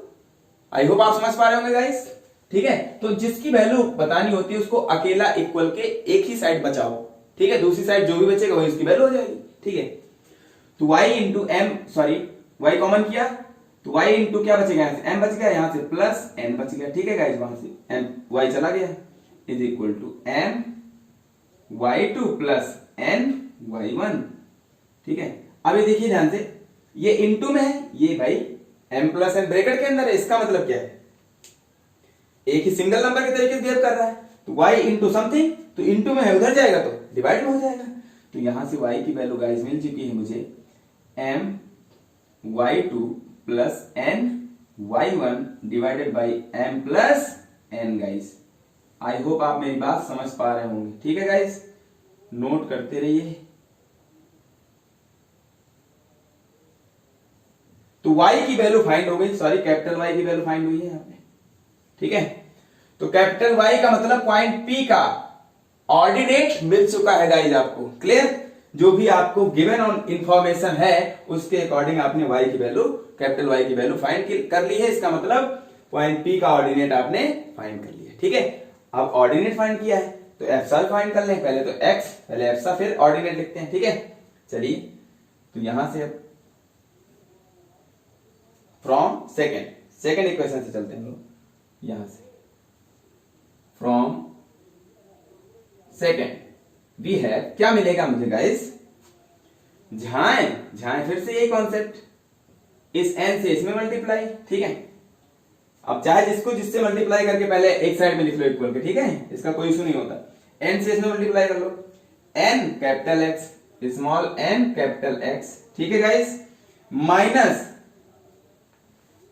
आई होप आप समझ पा रहे होंगे गाइस। ठीक है, तो जिसकी वैल्यू बतानी होती है उसको अकेला इक्वल के एक ही साइड बचाओ। ठीक है, दूसरी साइड जो भी बचेगा वही उसकी वैल्यू हो जाएगी। ठीक है, तो y into m, sorry y common किया तो y इंटू क्या बचेगा, यहाँ से m बच गया, यहाँ से प्लस n बच गया। ठीक है गाइस, वहां से m y चला गया, is equal to m y2 plus n y1। ठीक है, अब ये देखिए ध्यान से, ये इंटू में है, ये भाई m प्लस n ब्रैकेट के अंदर है, इसका मतलब क्या है, एक ही सिंगल नंबर के तरीके से बिहेव कर रहा है। तो y इंटू समथिंग, तो इंटू में है, उधर जाएगा तो डिवाइड में हो जाएगा। तो यहां से y की वैल्यू गाइस मिल चुकी है मुझे, m y2 plus n y1 divided by m plus n guys. I hope आप मेरी बात समझ पा रहे होंगे। ठीक है गाइस, नोट करते रहिए। तो y की वैल्यू फाइंड हो गई, सॉरी कैपिटल Y की वैल्यू फाइंड हुई है यहाँ पे। ठीक है, तो कैपिटल Y का मतलब पॉइंट P का ऑर्डिनेट मिल चुका है गाइस आपको। क्लियर, जो भी आपको गिवन ऑन इंफॉर्मेशन है उसके अकॉर्डिंग आपने y की वैल्यू, कैपिटल Y की वैल्यू फाइंड कर ली है। इसका मतलब पॉइंट P का ऑर्डिनेट आपने फाइंड कर लिया। ठीक है, अब ऑर्डिनेट फाइंड किया है तो एप्सिलॉन फाइंड कर लें, पहले तो x, पहले एप्सिलॉन फिर ऑर्डिनेट लिखते हैं। ठीक है, चलिए तो यहां से अब फ्रॉम सेकेंड इक्वेशन से चलते हैं हम लोग, यहां से फ्रॉम सेकेंड वी हैव, क्या मिलेगा मुझे गाइस, झाए फिर से यही कॉन्सेप्ट, इस n से इसमें मल्टीप्लाई। ठीक है, अब चाहे जिसको जिससे मल्टीप्लाई करके पहले एक साइड में लिख लो इक्वल के, ठीक है, इसका कोई इशू नहीं होता। एन से इसमें मल्टीप्लाई कर लो, N capital X small N capital X, ठीक है guys, minus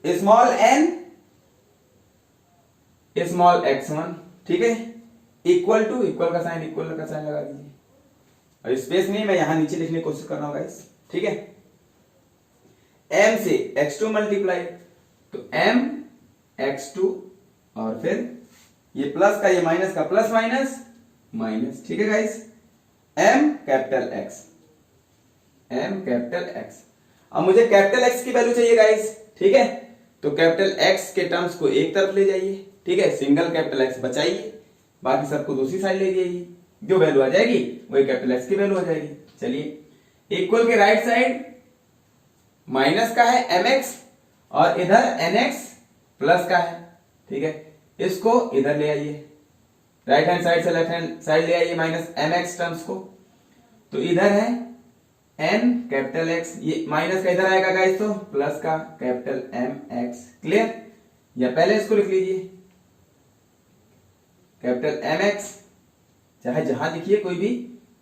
small N small x1, ठीक है, इक्वल टू, इक्वल का साइन लगा दीजिए, और स्पेस नहीं, मैं यहां नीचे लिखने की कोशिश कर रहा हूं गाइस, ठीक है। m से x2 मल्टीप्लाई, तो m x2 और फिर ये प्लस का ये माइनस का प्लस माइनस माइनस, ठीक है गाइस, m कैपिटल x। अब मुझे कैपिटल x की वैल्यू चाहिए गाइस, ठीक है, तो कैपिटल x के टर्म्स को एक तरफ ले जाइए, ठीक है, सिंगल कैपिटल x बचाइए, बाकी सबको दूसरी साइड ले जाइए, जो वैल्यू आ जाएगी वही कैपिटल x की वैल्यू आ जाएगी। चलिए, इक्वल के राइट साइड माइनस का है mx और इधर nx प्लस का है, ठीक है, इसको इधर ले आइए, राइट हैंड साइड से लेफ्ट हैंड साइड ले आइए माइनस mx टर्म्स को, तो इधर है n कैपिटल x, ये माइनस का इधर आएगा गाइस, तो प्लस का कैपिटल mx, क्लियर, या पहले इसको लिख लीजिए कैपिटल mx, चाहे जहां लिखिए कोई भी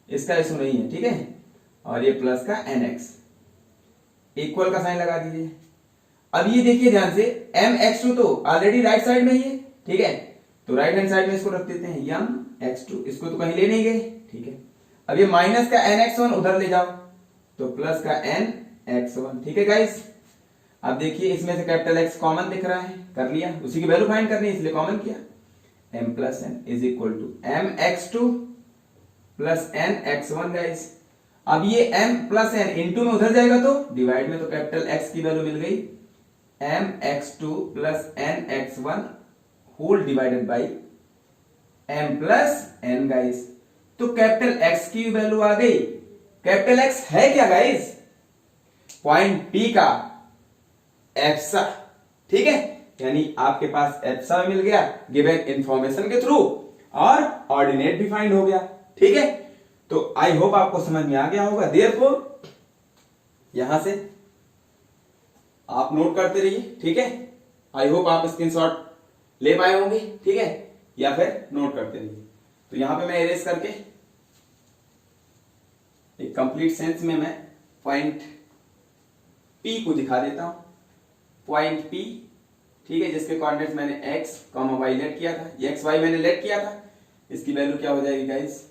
इसका इशू नहीं है, ठीक है, और ये प्लस का nx, इक्वल का साइन लगा दीजिए। अब ये देखिए ध्यान से, mx2 तो ऑलरेडी राइट साइड में ही है, ठीक है, तो राइट हैंड साइड में इसको रख देते हैं mx2, इसको तो कहीं ले नहीं गए, ठीक है। अब ये माइनस का nx1 उधर ले जाओ, तो प्लस का nx1, ठीक है गाइस। अब देखिए इसमें से कैपिटल x कॉमन दिख रहा है, कर लिया, उसी की वैल्यू फाइंड करनी है इसलिए कॉमन किया, m plus n is equal to mx2 plus nx1 guys. अब ये m प्लस n इंटू में उधर जाएगा तो डिवाइड में, तो कैपिटल x की वैल्यू मिल गई mx2 plus nx1 whole divided by m plus n guys, तो कैपिटल x की वैल्यू आ गई। कैपिटल X है क्या गाइस? पॉइंट P का एप्सा, ठीक है, यानी आपके पास एप्सा मिल गया गिवन इंफॉर्मेशन के थ्रू, और ऑर्डिनेट भी फाइंड हो गया, ठीक है। तो आई होप आपको समझ में आ गया होगा। देयरफॉर यहां से आप नोट करते रहिए, ठीक है, आई होप आप स्क्रीनशॉट ले पाए होंगे, ठीक है, या फिर नोट करते रहिए। तो यहां पे मैं इरेज करके एक कंप्लीट सेंस में मैं पॉइंट P को दिखा देता हूं, पॉइंट P, ठीक है, जिसके कोऑर्डिनेट्स मैंने x, y लेट किया था, ये x y मैंने लेट किया था, इसकी वैल्यू क्या हो जाएगी गाइस,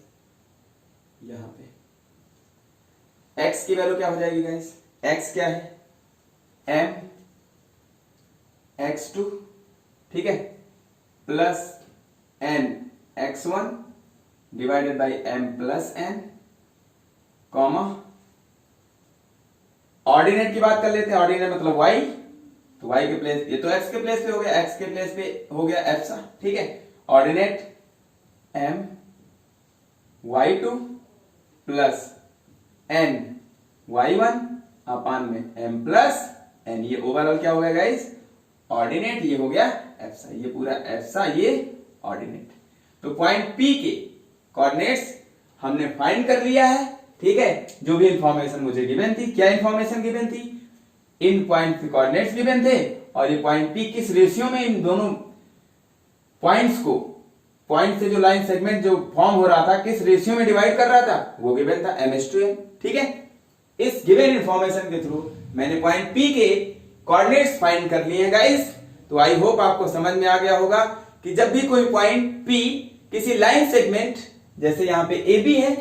यहां पे x की वैल्यू क्या हो जाएगी गाइस, x क्या है m x2, ठीक है, plus n x1 divided by m plus n, comma, ordinate की बात कर लेते हैं, ऑर्डिनेट मतलब y, तो y के प्लेस, ये तो x के प्लेस पे हो गया, x के प्लेस पे हो गया एप्सा, ठीक है, ordinate m y2 plus n y1 upon में m प्लस n, ये ओवरऑल क्या हो गया गाइस, ऑर्डिनेट, ये हो गया एप्सा, ये पूरा एप्सा, ये ऑर्डिनेट। तो पॉइंट P के कोऑर्डिनेट्स हमने फाइंड कर लिया है, ठीक है, जो भी इंफॉर्मेशन मुझे गिवन थी। क्या इंफॉर्मेशन गिवन थी, इन पॉइंट के कोऑर्डिनेट्स गिवन थे, और ये पॉइंट P किस रेशियो में इन दोनों पॉइंट्स को, पॉइंट से जो लाइन सेगमेंट जो फॉर्म हो रहा था किस रेशियो में डिवाइड कर रहा था, वो गिवन था m/n, ठीक है। इस गिवन इंफॉर्मेशन के थ्रू मैंने पॉइंट P के कोऑर्डिनेट्स फाइंड कर लिए हैं गाइस। तो आई होप आपको समझ में आ गया होगा कि जब भी कोई पॉइंट P किसी लाइन सेगमेंट, जैसे यहां पे AB है,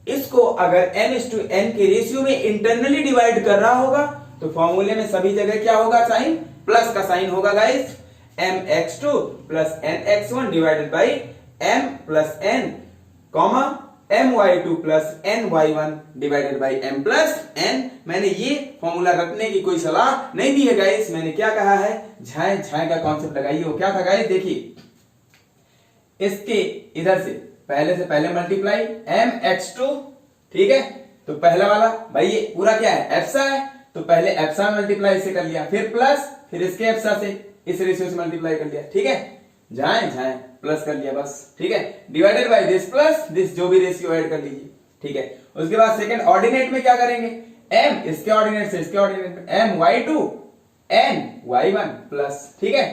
इसको अगर m/n के रेशियो में इंटरनली डिवाइड कर रहा होगा, तो फॉर्मूले में सभी जगह क्या होगा, साइन प्लस का साइन होगा guys, mx2 plus nx1 divided by m plus n, comma my2 plus ny1 divided by m plus n। मैंने ये फॉर्मूला रखने की कोई सलाह नहीं दी है गाइस, मैंने क्या कहा है, झाए झाए का कॉन्सेप्ट लगाइए। वो क्या था गाइस, देखिए इसके इधर से पहले मल्टीप्लाई mx2, ठीक है, तो पहला वाला भाई ये पूरा क्या है, एप्सा है, तो पहले एप्सा मल्टीप्लाई से कर लिया, फिर प्लस, फिर इसके एप्सा से इस रेशियो से मल्टीप्लाई कर लिया, ठीक है, झाए प्लस कर लिया बस, ठीक है, divided by this plus this, जो भी रेशियो ऐड कर लीजिए, ठीक है। उसके बाद सेकंड ऑर्डिनेट में क्या करेंगे, m इसके ऑर्डिनेट से इसके ऑर्डिनेट में m y2 n y1 plus, ठीक है,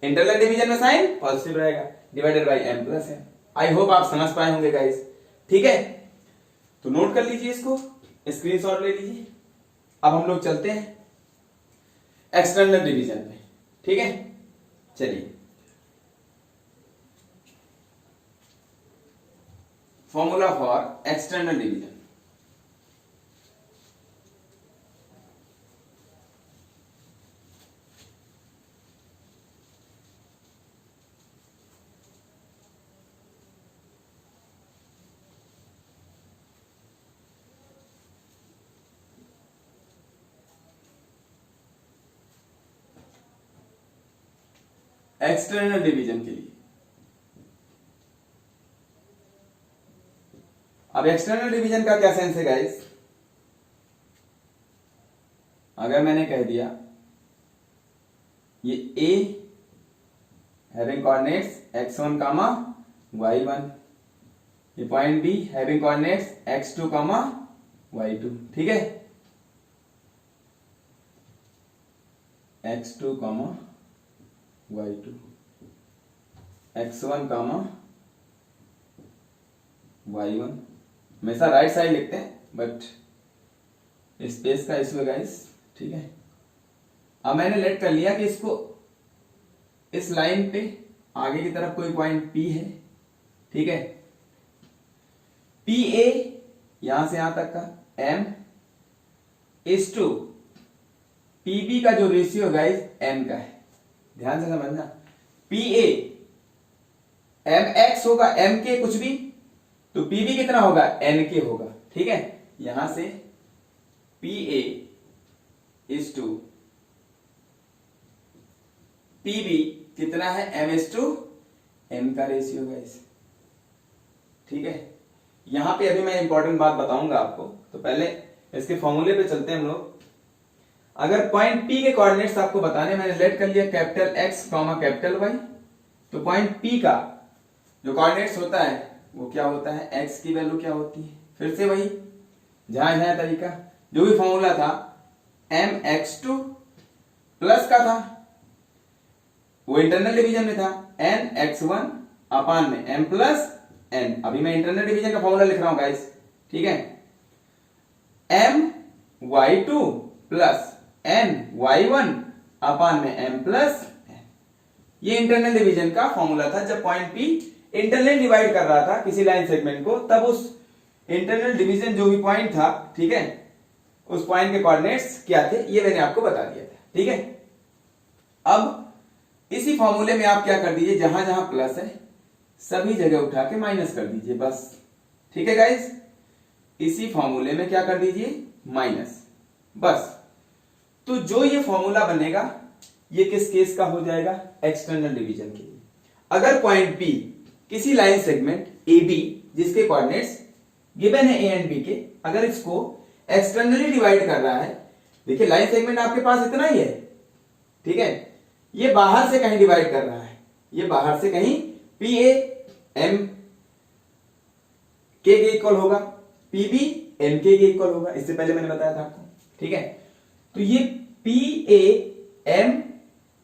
इंटरनल डिवीजन में साइन पॉजिटिव रहेगा, divided by m plus m। I hope आप समझ पाए होंगे गाइस, ठीक है। तो नोट कर लीजिए, इसको स्क्रीनशॉट ले लीजिए। अब हम लोग चलते हैं एक्सटर्नल डिवीजन में, ठीक है। चलिए, formula for external division. External division के लिए, अब एक्सटर्नल डिवीजन का क्या सेंस है गाइस? अगर मैंने कह दिया ये A having coordinates x1 comma y1, ये point B having coordinates x2 कामा y2, ठीक है, x2 कामा y2, x1 कामा y1। हमेशा राइट साइड लिखते हैं बट स्पेस का इशू है गाइस, ठीक है। अब मैंने लेट कर लिया कि इसको इस लाइन पे आगे की तरफ कोई पॉइंट P है, ठीक है। PA यहां से यहां तक का M इज टू PB का जो रेशियो गाइस M का है, ध्यान से समझना। PA MX होगा M के कुछ भी, तो PB कितना होगा N के होगा, ठीक है। यहां से PA इज टू PB कितना है M इज टू N का रेशियो गाइस, ठीक है। यहां पे अभी मैं इंपॉर्टेंट बात बताऊंगा आपको, तो पहले इसके फॉर्मूले पे चलते हैं हम लोग। अगर पॉइंट P के कोऑर्डिनेट्स आपको बताने, मैंने लेट कर लिया capital X comma capital Y, तो पॉइंट P का जो कोऑर्डिनेट्स होता है वो क्या होता है, x की वैल्यू क्या होती है, फिर से वही जहां जहां तरीका, जो भी फॉर्मूला था mx2 प्लस का था वो इंटरनल डिवीजन में था nx1 अपान में m प्लस n। अभी मैं इंटरनल डिवीजन का फॉर्मूला लिख रहा हूं गाइस, ठीक है। my2 प्लस ny1 अपान में m प्लस n, ये इंटरनल डिवीजन का फॉर्मूला था। जब पॉइंट P इंटरनल डिवाइड कर रहा था किसी लाइन सेगमेंट को, तब उस इंटरनल डिवीजन जो भी पॉइंट था, ठीक है, उस पॉइंट के कोऑर्डिनेट्स क्या थे ये मैंने आपको बता दिया था, ठीक है। अब इसी फॉर्मूले में आप क्या कर दीजिए, जहां जहां प्लस है सभी जगह उठा के माइनस कर दीजिए बस, ठीक है गाइस। इसी फॉर्मूले में क्या कर दीजिए, माइनस, बस। तो जो ये फॉर्मूला बनेगा ये किस केस का हो जाएगा, एक्सटर्नल डिवीजन के लिए। अगर पॉइंट P किसी लाइन सेगमेंट AB जिसके कोऑर्डिनेट्स गिवन है A एंड B के, अगर इसको एक्सटर्नली डिवाइड कर रहा है, देखिए लाइन सेगमेंट आपके पास इतना ही है, ठीक है, ये बाहर से कहीं डिवाइड कर रहा है, ये बाहर से कहीं PA M K के इक्वल होगा, PB N K के इक्वल होगा, इससे पहले मैंने बताया था आपको, ठीक है। तो ये PA M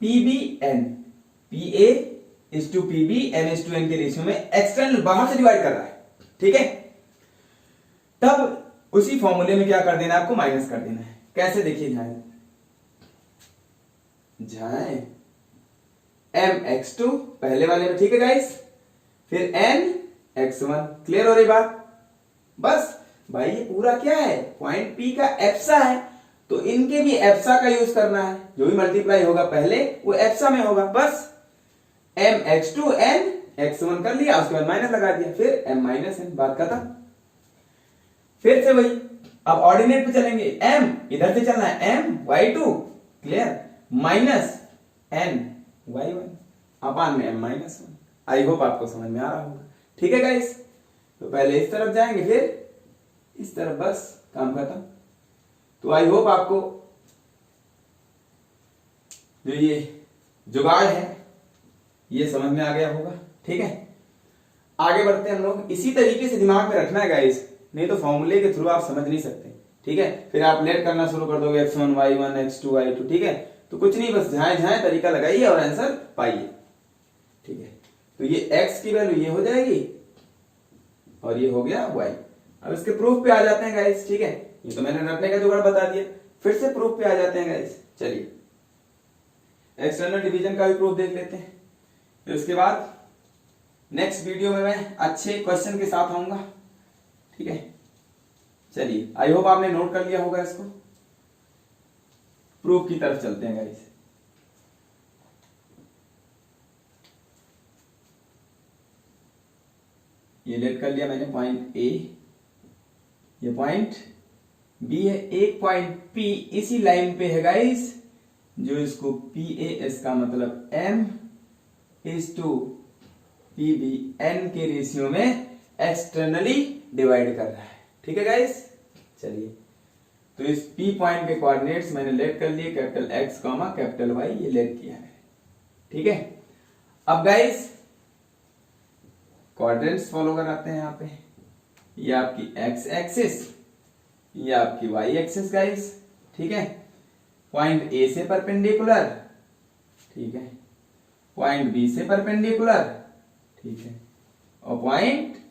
PB N, PA is to PB M is to N के रेशियो में एक्सटर्नल बाहर से डिवाइड कर रहा है, ठीक है। तब उसी फॉर्मूले में क्या कर देना है आपको, माइनस कर देना है। कैसे, देखिए जहां mx2 पहले वाले में, ठीक है गाइस, फिर nx1, क्लियर हो रही बात। बस भाई ये पूरा क्या है, पॉइंट P का एप्सा है, तो इनके भी एप्सा का यूज करना है। जो भी मल्टीप्लाई होगा पहले वो एप्सा में होगा, बस mx2 n x1 कर लिया, उसके बाद माइनस लगा दिया, फिर m माइनस n, बात खत्म। फिर से वही, अब ऑर्डिनेट पे चलेंगे, m इधर से चलना है, m y2 clear, minus n y1 upon में m माइनस 1। आई होप आपको समझ में आ रहा होगा, ठीक है गाइस। तो पहले इस तरफ जाएंगे फिर इस तरफ, बस काम खत्म। तो आई होप आपको जो ये जुगाड़ है ये समझ में आ गया होगा, ठीक है। आगे बढ़ते हैं हम लोग, इसी तरीके से दिमाग में रखना है गाइस, नहीं तो फॉर्मूले के थ्रू आप समझ नहीं सकते, ठीक है। फिर आप लेट करना शुरू कर दोगे x1 y1 x2 y2, ठीक है। तो कुछ नहीं, बस झाए झाए तरीका लगाइए और आंसर पाइए। ठीक है, तो ये x की वैल्यू ये हो जाएगी और ये हो गया y। अब इसके प्रूफ पे आ जाते हैं गाइस। ठीक है, ये तो मैंने रटने का जुगाड़ बता दिया, फिर से प्रूफ पे आ जाते हैं गाइस। चलिए एक्सटर्नल डिवीजन का भी प्रूफ देख लेते हैं, फिर उसके बाद नेक्स्ट वीडियो में मैं अच्छे क्वेश्चन के साथ आऊंगा। ठीक है, चलिए आई होप आपने नोट कर लिया होगा इसको। प्रूफ की तरफ चलते हैं गाइस। ये लेट कर लिया मैंने पॉइंट ए, ये पॉइंट बी है, एक पॉइंट पी इसी लाइन पे है गाइस, जो इसको पी ए, इसका मतलब m is to P B N के रेशियो में एक्सटर्नली डिवाइड कर रहा है। ठीक है गाइस, चलिए तो इस P पॉइंट के कोऑर्डिनेट्स मैंने लेट कर लिए, capital X comma capital Y, ये लेट किया है। ठीक है, अब गाइस कोऑर्डिनेट्स फॉलो कराते हैं। यहाँ पे ये आपकी X एक्सिस, ये आपकी Y एक्सिस गाइस। ठीक है, पॉइंट A से परपेंडिकुलर, ठीक है, पॉइंट B से परपेंडिकुलर, ठीक है, और पॉइंट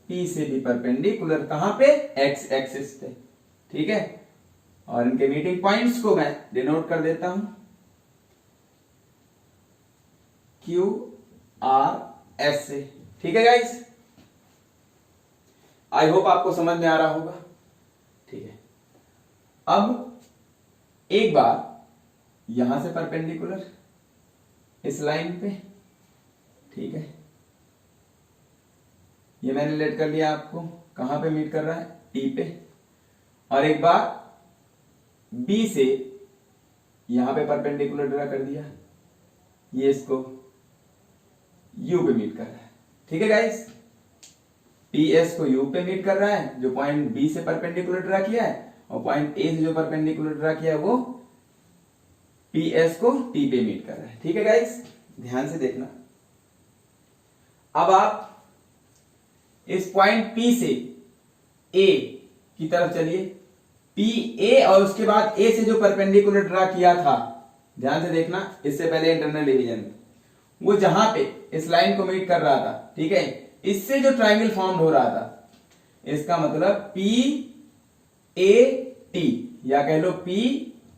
P से भी परपेंडिकुलर, कहां पे? X एक्सिस पे। ठीक है, और इनके मीटिंग पॉइंट्स को मैं डिनोट कर देता हूं Q R S से। ठीक है गाइस, आई होप आपको समझ में आ रहा होगा। ठीक है, अब एक बार यहां से परपेंडिकुलर इस लाइन पे, ठीक है, ये मैंने लेट कर लिया आपको, कहां पे मीट कर रहा है? टी पे। और एक बार बी से यहां पे परपेंडिकुलर ड्रा कर दिया, ये इसको यू पे मीट कर रहा है। ठीक है गाइस, पी एस को यू पे मीट कर रहा है, जो पॉइंट बी से परपेंडिकुलर ड्रा किया है, और पॉइंट ए से जो परपेंडिकुलर ड्रा किया है वो पी एस को टी पे मीट कर रहा है। ठीक है गाइस, ध्यान से देखना। अब आप इस पॉइंट P से A की तरफ चलिए, पी ए और उसके बाद A से जो परपेंडिकुलर ड्रा किया था, ध्यान से देखना, इससे पहले इंटरनल डिवीजन, वो जहां पे इस लाइन को मीट कर रहा था, ठीक है, इससे जो ट्राइंगल फॉर्म हो रहा था, इसका मतलब P A T, या कह लो P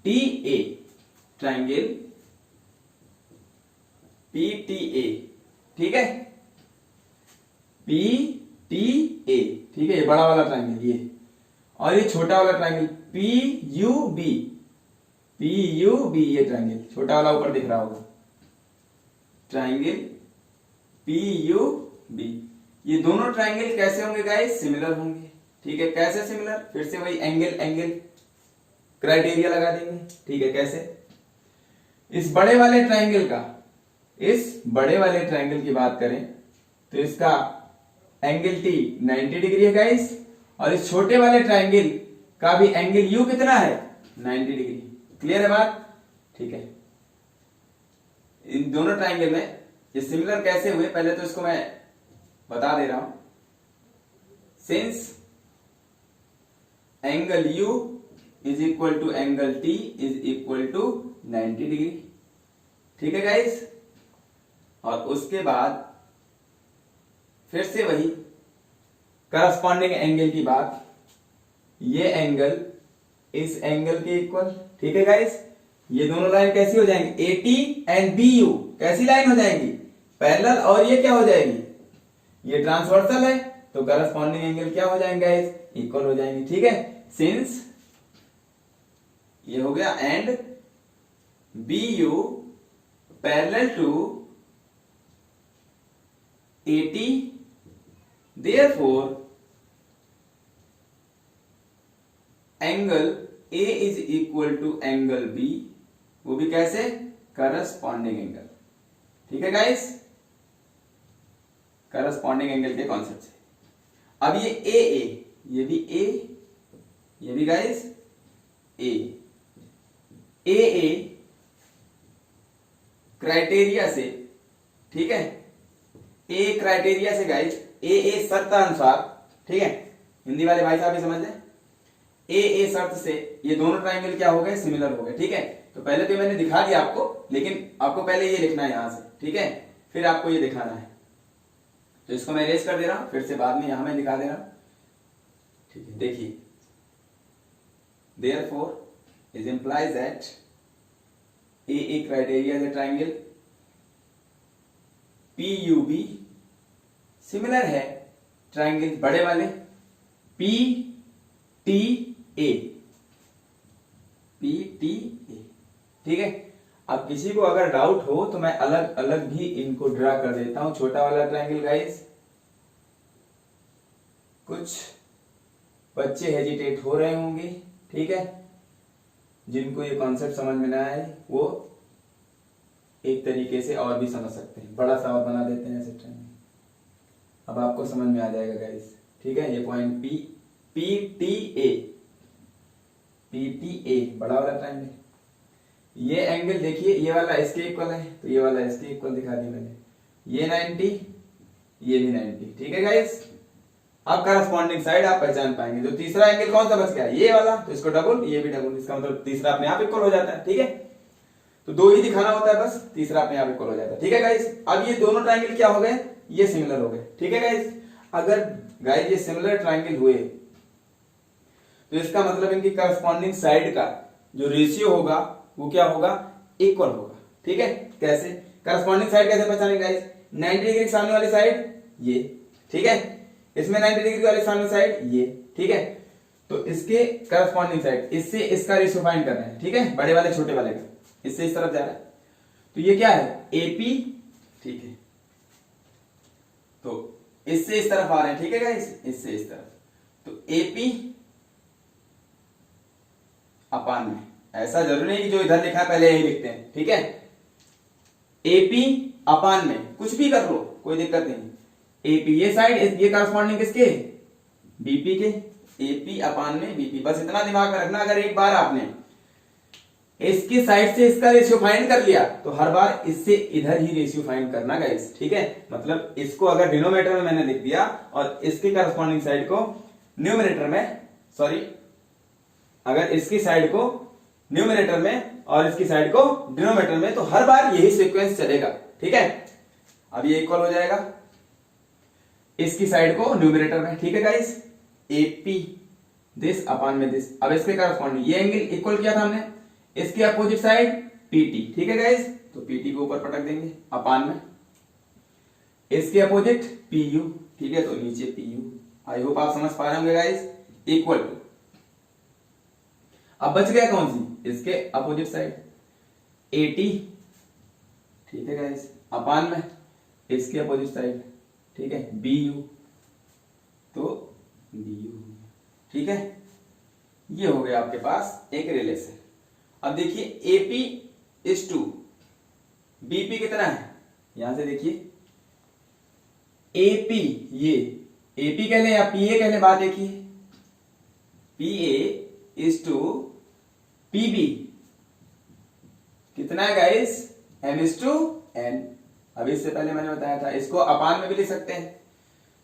T A, triangle P T A। ठीक है, P T A, ठीक है, ये बड़ा वाला ट्राइंगल ये, और ये छोटा वाला triangle P U B, P U B, ये ट्राइंगल छोटा वाला ऊपर दिख रहा होगा, ट्राइंगल P U B। ये दोनों ट्राइंगल कैसे होंगे गाइस? सिमिलर होंगे। ठीक है, कैसे सिमिलर? फिर से वही एंगल क्राइटेरिया लगा देंगे। ठीक है, कैसे? इस बड़े वाले ट्राइंगल की बात करें तो इसका एंगल T 90 डिग्री है गाइस, और इस छोटे वाले ट्राइंगल का भी एंगल U कितना है? 90 डिग्री। क्लियर है बात? ठीक है, इन दोनों ट्राइंगल में ये सिमिलर कैसे हुए, पहले तो इसको मैं बता दे रहा हूं। Since angle U is equal to angle T is equal to 90 degree. ठीक है गाइस, और उसके बाद फिर से वही करस्पॉन्डिंग एंगल की बात, ये एंगल इस एंगल के इक्वल। ठीक है गाइस, ये दोनों लाइन कैसी हो जाएंगी? AT एंड BU कैसी लाइन हो जाएंगी? पैरेलल, और ये क्या हो जाएगी? ये ट्रांसवर्सल है, तो करस्पॉन्डिंग एंगल क्या हो जाएंगे गाइस? इक्वल हो जाएंगे। ठीक है, सिंस ये हो गया and BU parallel to AT, therefore angle A is equal to angle B, वो भी कैसे? Corresponding angle. ठीक है गाइस, करस्पॉन्डिंग एंगल के कॉन्सेप्ट से। अब ये AA, ये भी A, ये भी गाइस A, AA क्राइटेरिया से, ठीक है, A क्राइटेरिया से गाइस, AA शर्तानुसार, ठीक है, हिंदी वाले भाई साहब भी समझ लें, AA शर्त से ये दोनों ट्राइंगल क्या हो गए? सिमिलर हो गए। ठीक है, तो पहले तो मैंने दिखा दिया आपको, लेकिन आपको पहले ये लिखना है यहां से, ठीक है, फिर आपको ये दिखाना है। तो इसको मैं इरेज कर दे रहा हूं, फिर से बाद में यहां मैं दिखा दे रहा हूं, ठीक है। देखिए, therefore is implies that A criteria is a triangle, PUB similar है ट्राइंगल बड़े वाले PTA, ठीक है। अब किसी को अगर डाउट हो तो मैं अलग अलग भी इनको ड्रा कर देता हूं। छोटा वाला ट्राइंगल गाइस, कुछ बच्चे हेजिटेट हो रहे होंगे, ठीक है, जिनको ये कॉन्सेप्ट समझ में ना आए वो एक तरीके से और भी समझ सकते हैं, बड़ा सा और बना देते हैं ऐसे ट्राइंगल। अब आपको समझ में आ जाएगा गाइस, ठीक है। ये पॉइंट PTA बड़ा वाला ट्राइंगल, ये एंगल देखिए, ये वाला इसके इक्वल है तो ये वाला इसके इक्वल दिखा दिया मैंने, ये 90, ये भी 90, ठीक है गाइस। अब करस्पॉन्डिंग साइड आप पहचान पाएंगे। तो तीसरा एंगल कौन सा बच गया, ये वाला, तो इसको डबल, ये भी डबल, इसका मतलब तीसरा अपने आप इक्वल हो जाता है, ठीक है। तो दो ही दिखाना होता है बस, तीसरा अपने आप इक्वल हो जाता है, ठीक है गाइस। अब ये दोनों ट्राइंगल क्या हो गए, ये सिमिलर हो गए, ठीक है गाइस। अगर गाइस ये सिमिलर ट्राइंगल हुए तो इसका मतलब इनकी करस्पॉन्डिंग साइड का जो रेशियो होगा वो क्या होगा, इक्वल होगा, ठीक है। कैसे करस्पॉन्डिंग साइड कैसे पहचानेंगे गाइस, 90 डिग्री सामने वाली साइड ये, ठीक है, इसमें 90 डिग्री वाली सामने साइड ये, ठीक है। तो इसके करस्पॉन्डिंग साइड, इससे इसका रेशियो फाइंड करना है, ठीक है, बड़े वाले छोटे वाले का, इससे इस तरफ जा रहा है, तो ये क्या है AP, ठीक है। तो इससे इस तरफ आ रहे हैं, ठीक है गाइस, इससे इस तरफ, तो AP अपान में, ऐसा जरूरी नहीं कि जो इधर लिखा है पहले यही लिखते हैं, ठीक है। AP अपान में कुछ भी कर लो, कोई दिक्कत नहीं। AP ये साइड, ये करस्पॉन्डिंग किसके, BP के, AP अपान में BP, बस इतना दिमाग में रखना। अगर एक बार आपने इसकी साइड से इसका रेशियो फाइंड कर लिया तो हर बार इससे इधर ही रेशियो फाइंड करना गाइस, ठीक है। मतलब इसको अगर डिनोमिनेटर में मैंने लिख दिया और इसके करस्पॉन्डिंग साइड को न्यूमरेटर में, सॉरी, अगर इसकी साइड को न्यूमरेटर में और इसकी साइड को डिनोमिनेटर में, तो हर बार यही सीक्वेंस चलेगा, ठीक है। अब ये इक्वल हो जाएगा इसकी साइड को न्यूमरेटर में, ठीक है गाइस, AP दिस अपान में दिस। अब इसके करस्पॉन्डिंग ये एंगल इक्वल किया था हमने, इसकी अपोजिट साइड PT, ठीक है गाइस, तो PT को ऊपर पटक देंगे अपान में, इसके अपोजिट PU, ठीक है, तो नीचे PU। आई होप आप समझ पा रहे होंगे गाइस, इक्वल टू, अब बच गया कौन सी, इसके अपोजिट साइड AT, ठीक है गाइस, अपान में इसके अपोजिट साइड, ठीक है, BU, तो BU, ठीक है। ये हो गया आपके पास एक रिलेशन। अब देखिए AP इज टू BP कितना है, यहां से देखिए AP, ये AP कह लें या PA कह लें, बात देखिए, PA इज टू PB कितना है guys, M is to N। अभी इससे पहले मैंने बताया था, इसको अपान में भी लिख सकते हैं,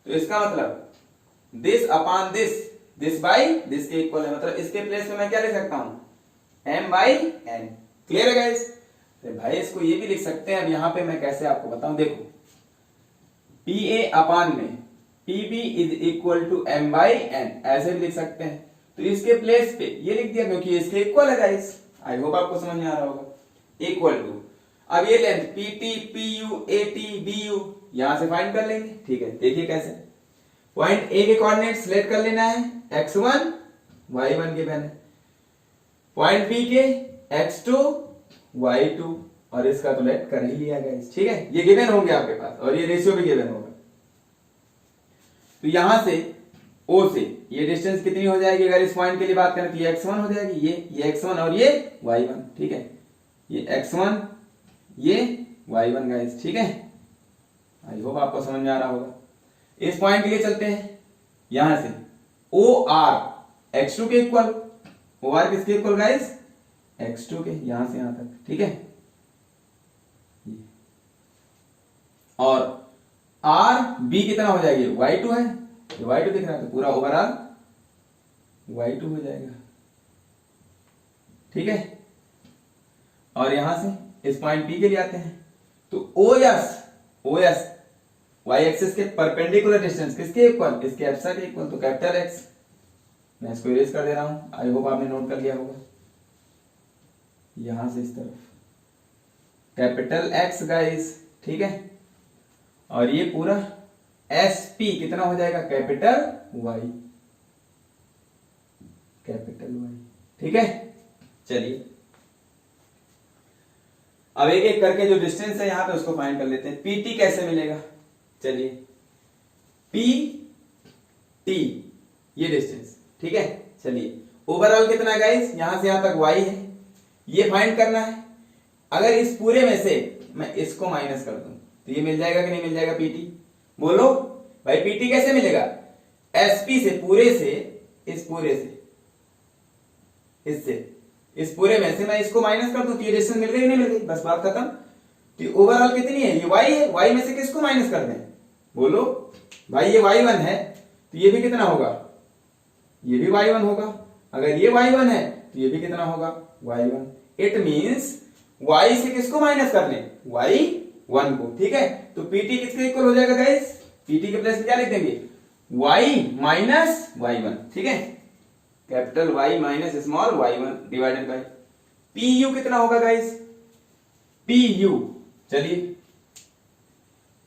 तो इसका मतलब this upon this, this by this के इक्वल है, मतलब इसके प्लेस में मैं क्या लिख सकता हूं, M बाई N। क्लियर है गाइस, तो भाई इसको ये भी लिख सकते हैं। अब यहां पे मैं कैसे आपको बताऊं, देखो PA अपान में PB is equal to M by N, ऐसे भी लिख सकते हैं। तो इसके प्लेस पे ये लिख दिया क्योंकि इसके इक्वल है गाइस। आई होप आपको समझ में आ रहा होगा, इक्वल टू, अब ये length PT PU AT BU यहां से फाइंड कर लेंगे, ठीक है। देखिए कैसे, पॉइंट A के कोऑर्डिनेट सिलेक्ट कर लेना है, x1 y1 गिवन है, पॉइंट B के x2 y2, और इसका तो लेट कर ही लिया गाइस, ठीक है। ये गिवन होंगे आपके पास और ये रेशियो भी गिवन होगा। तो यहां से O से ये डिस्टेंस कितनी हो जाएगी, अगर इस पॉइंट के लिए बात करें तो ये x1 हो जाएगी, ये x1 और ये y1, ठीक है, ये x1 ये y1 गाइस, ठीक है। आई होप आपको समझ में आ रहा होगा। इस पॉइंट के लिए चलते हैं, यहां से OR x2 के इक्वल, OR किसके इक्वल गाइस, x2 के, यहां से यहां तक, ठीक है। और RB कितना हो जाएगी, y2 है, ये y2 दिख रहा है, तो पूरा ओवरऑल y2 हो जाएगा, ठीक है। और यहां से इस पॉइंट P के लिए आते हैं, तो OS y एक्सिस के परपेंडिकुलर डिस्टेंस किसके इक्वल, इसके एप्सा के इक्वल, तो कैपिटल X, मैं इसको इरेज कर दे रहा हूं, आई होप आपने नोट कर लिया होगा, यहां से इस तरफ कैपिटल X गाइस, ठीक है, और ये पूरा SP कितना हो जाएगा, कैपिटल Y, ठीक है। चलिए अब एक एक करके जो डिस्टेंस है यहां पे उसको फाइंड कर लेते हैं। PT कैसे मिलेगा, चलिए PT ये डिस्टेंस, ठीक है। चलिए ओवरऑल कितना है गाइस, यहां से यहां तक Y है, ये फाइंड करना है। अगर इस पूरे में से मैं इसको माइनस कर दूं तो ये मिल जाएगा कि नहीं मिल जाएगा PT, बोलो भाई PT कैसे मिलेगा, SP से, पूरे से, इस पूरे से, इससे, इस पूरे में से मैं इसको माइनस कर दूं तो ये डिस्टेंस मिल गई नहीं मिल गई, बस बात खत्म। तो ओवरऑल कितनी है, ये Y है, Y में से किसको माइनस कर दें, बोलो भाई ये Y1 है तो ये भी कितना होगा, ये भी Y1 होगा, अगर ये Y1 है तो ये भी कितना होगा, Y1। इट मींस Y से किसको माइनस कर लें, Y1 को, ठीक है। तो PT किसके इक्वल हो जाएगा गाइस, PT के प्लेस में क्या लिख देंगे, Y माइनस Y1, ठीक है, capital Y minus small y1 divided by PU कितना होगा गाइस, PU, चलिए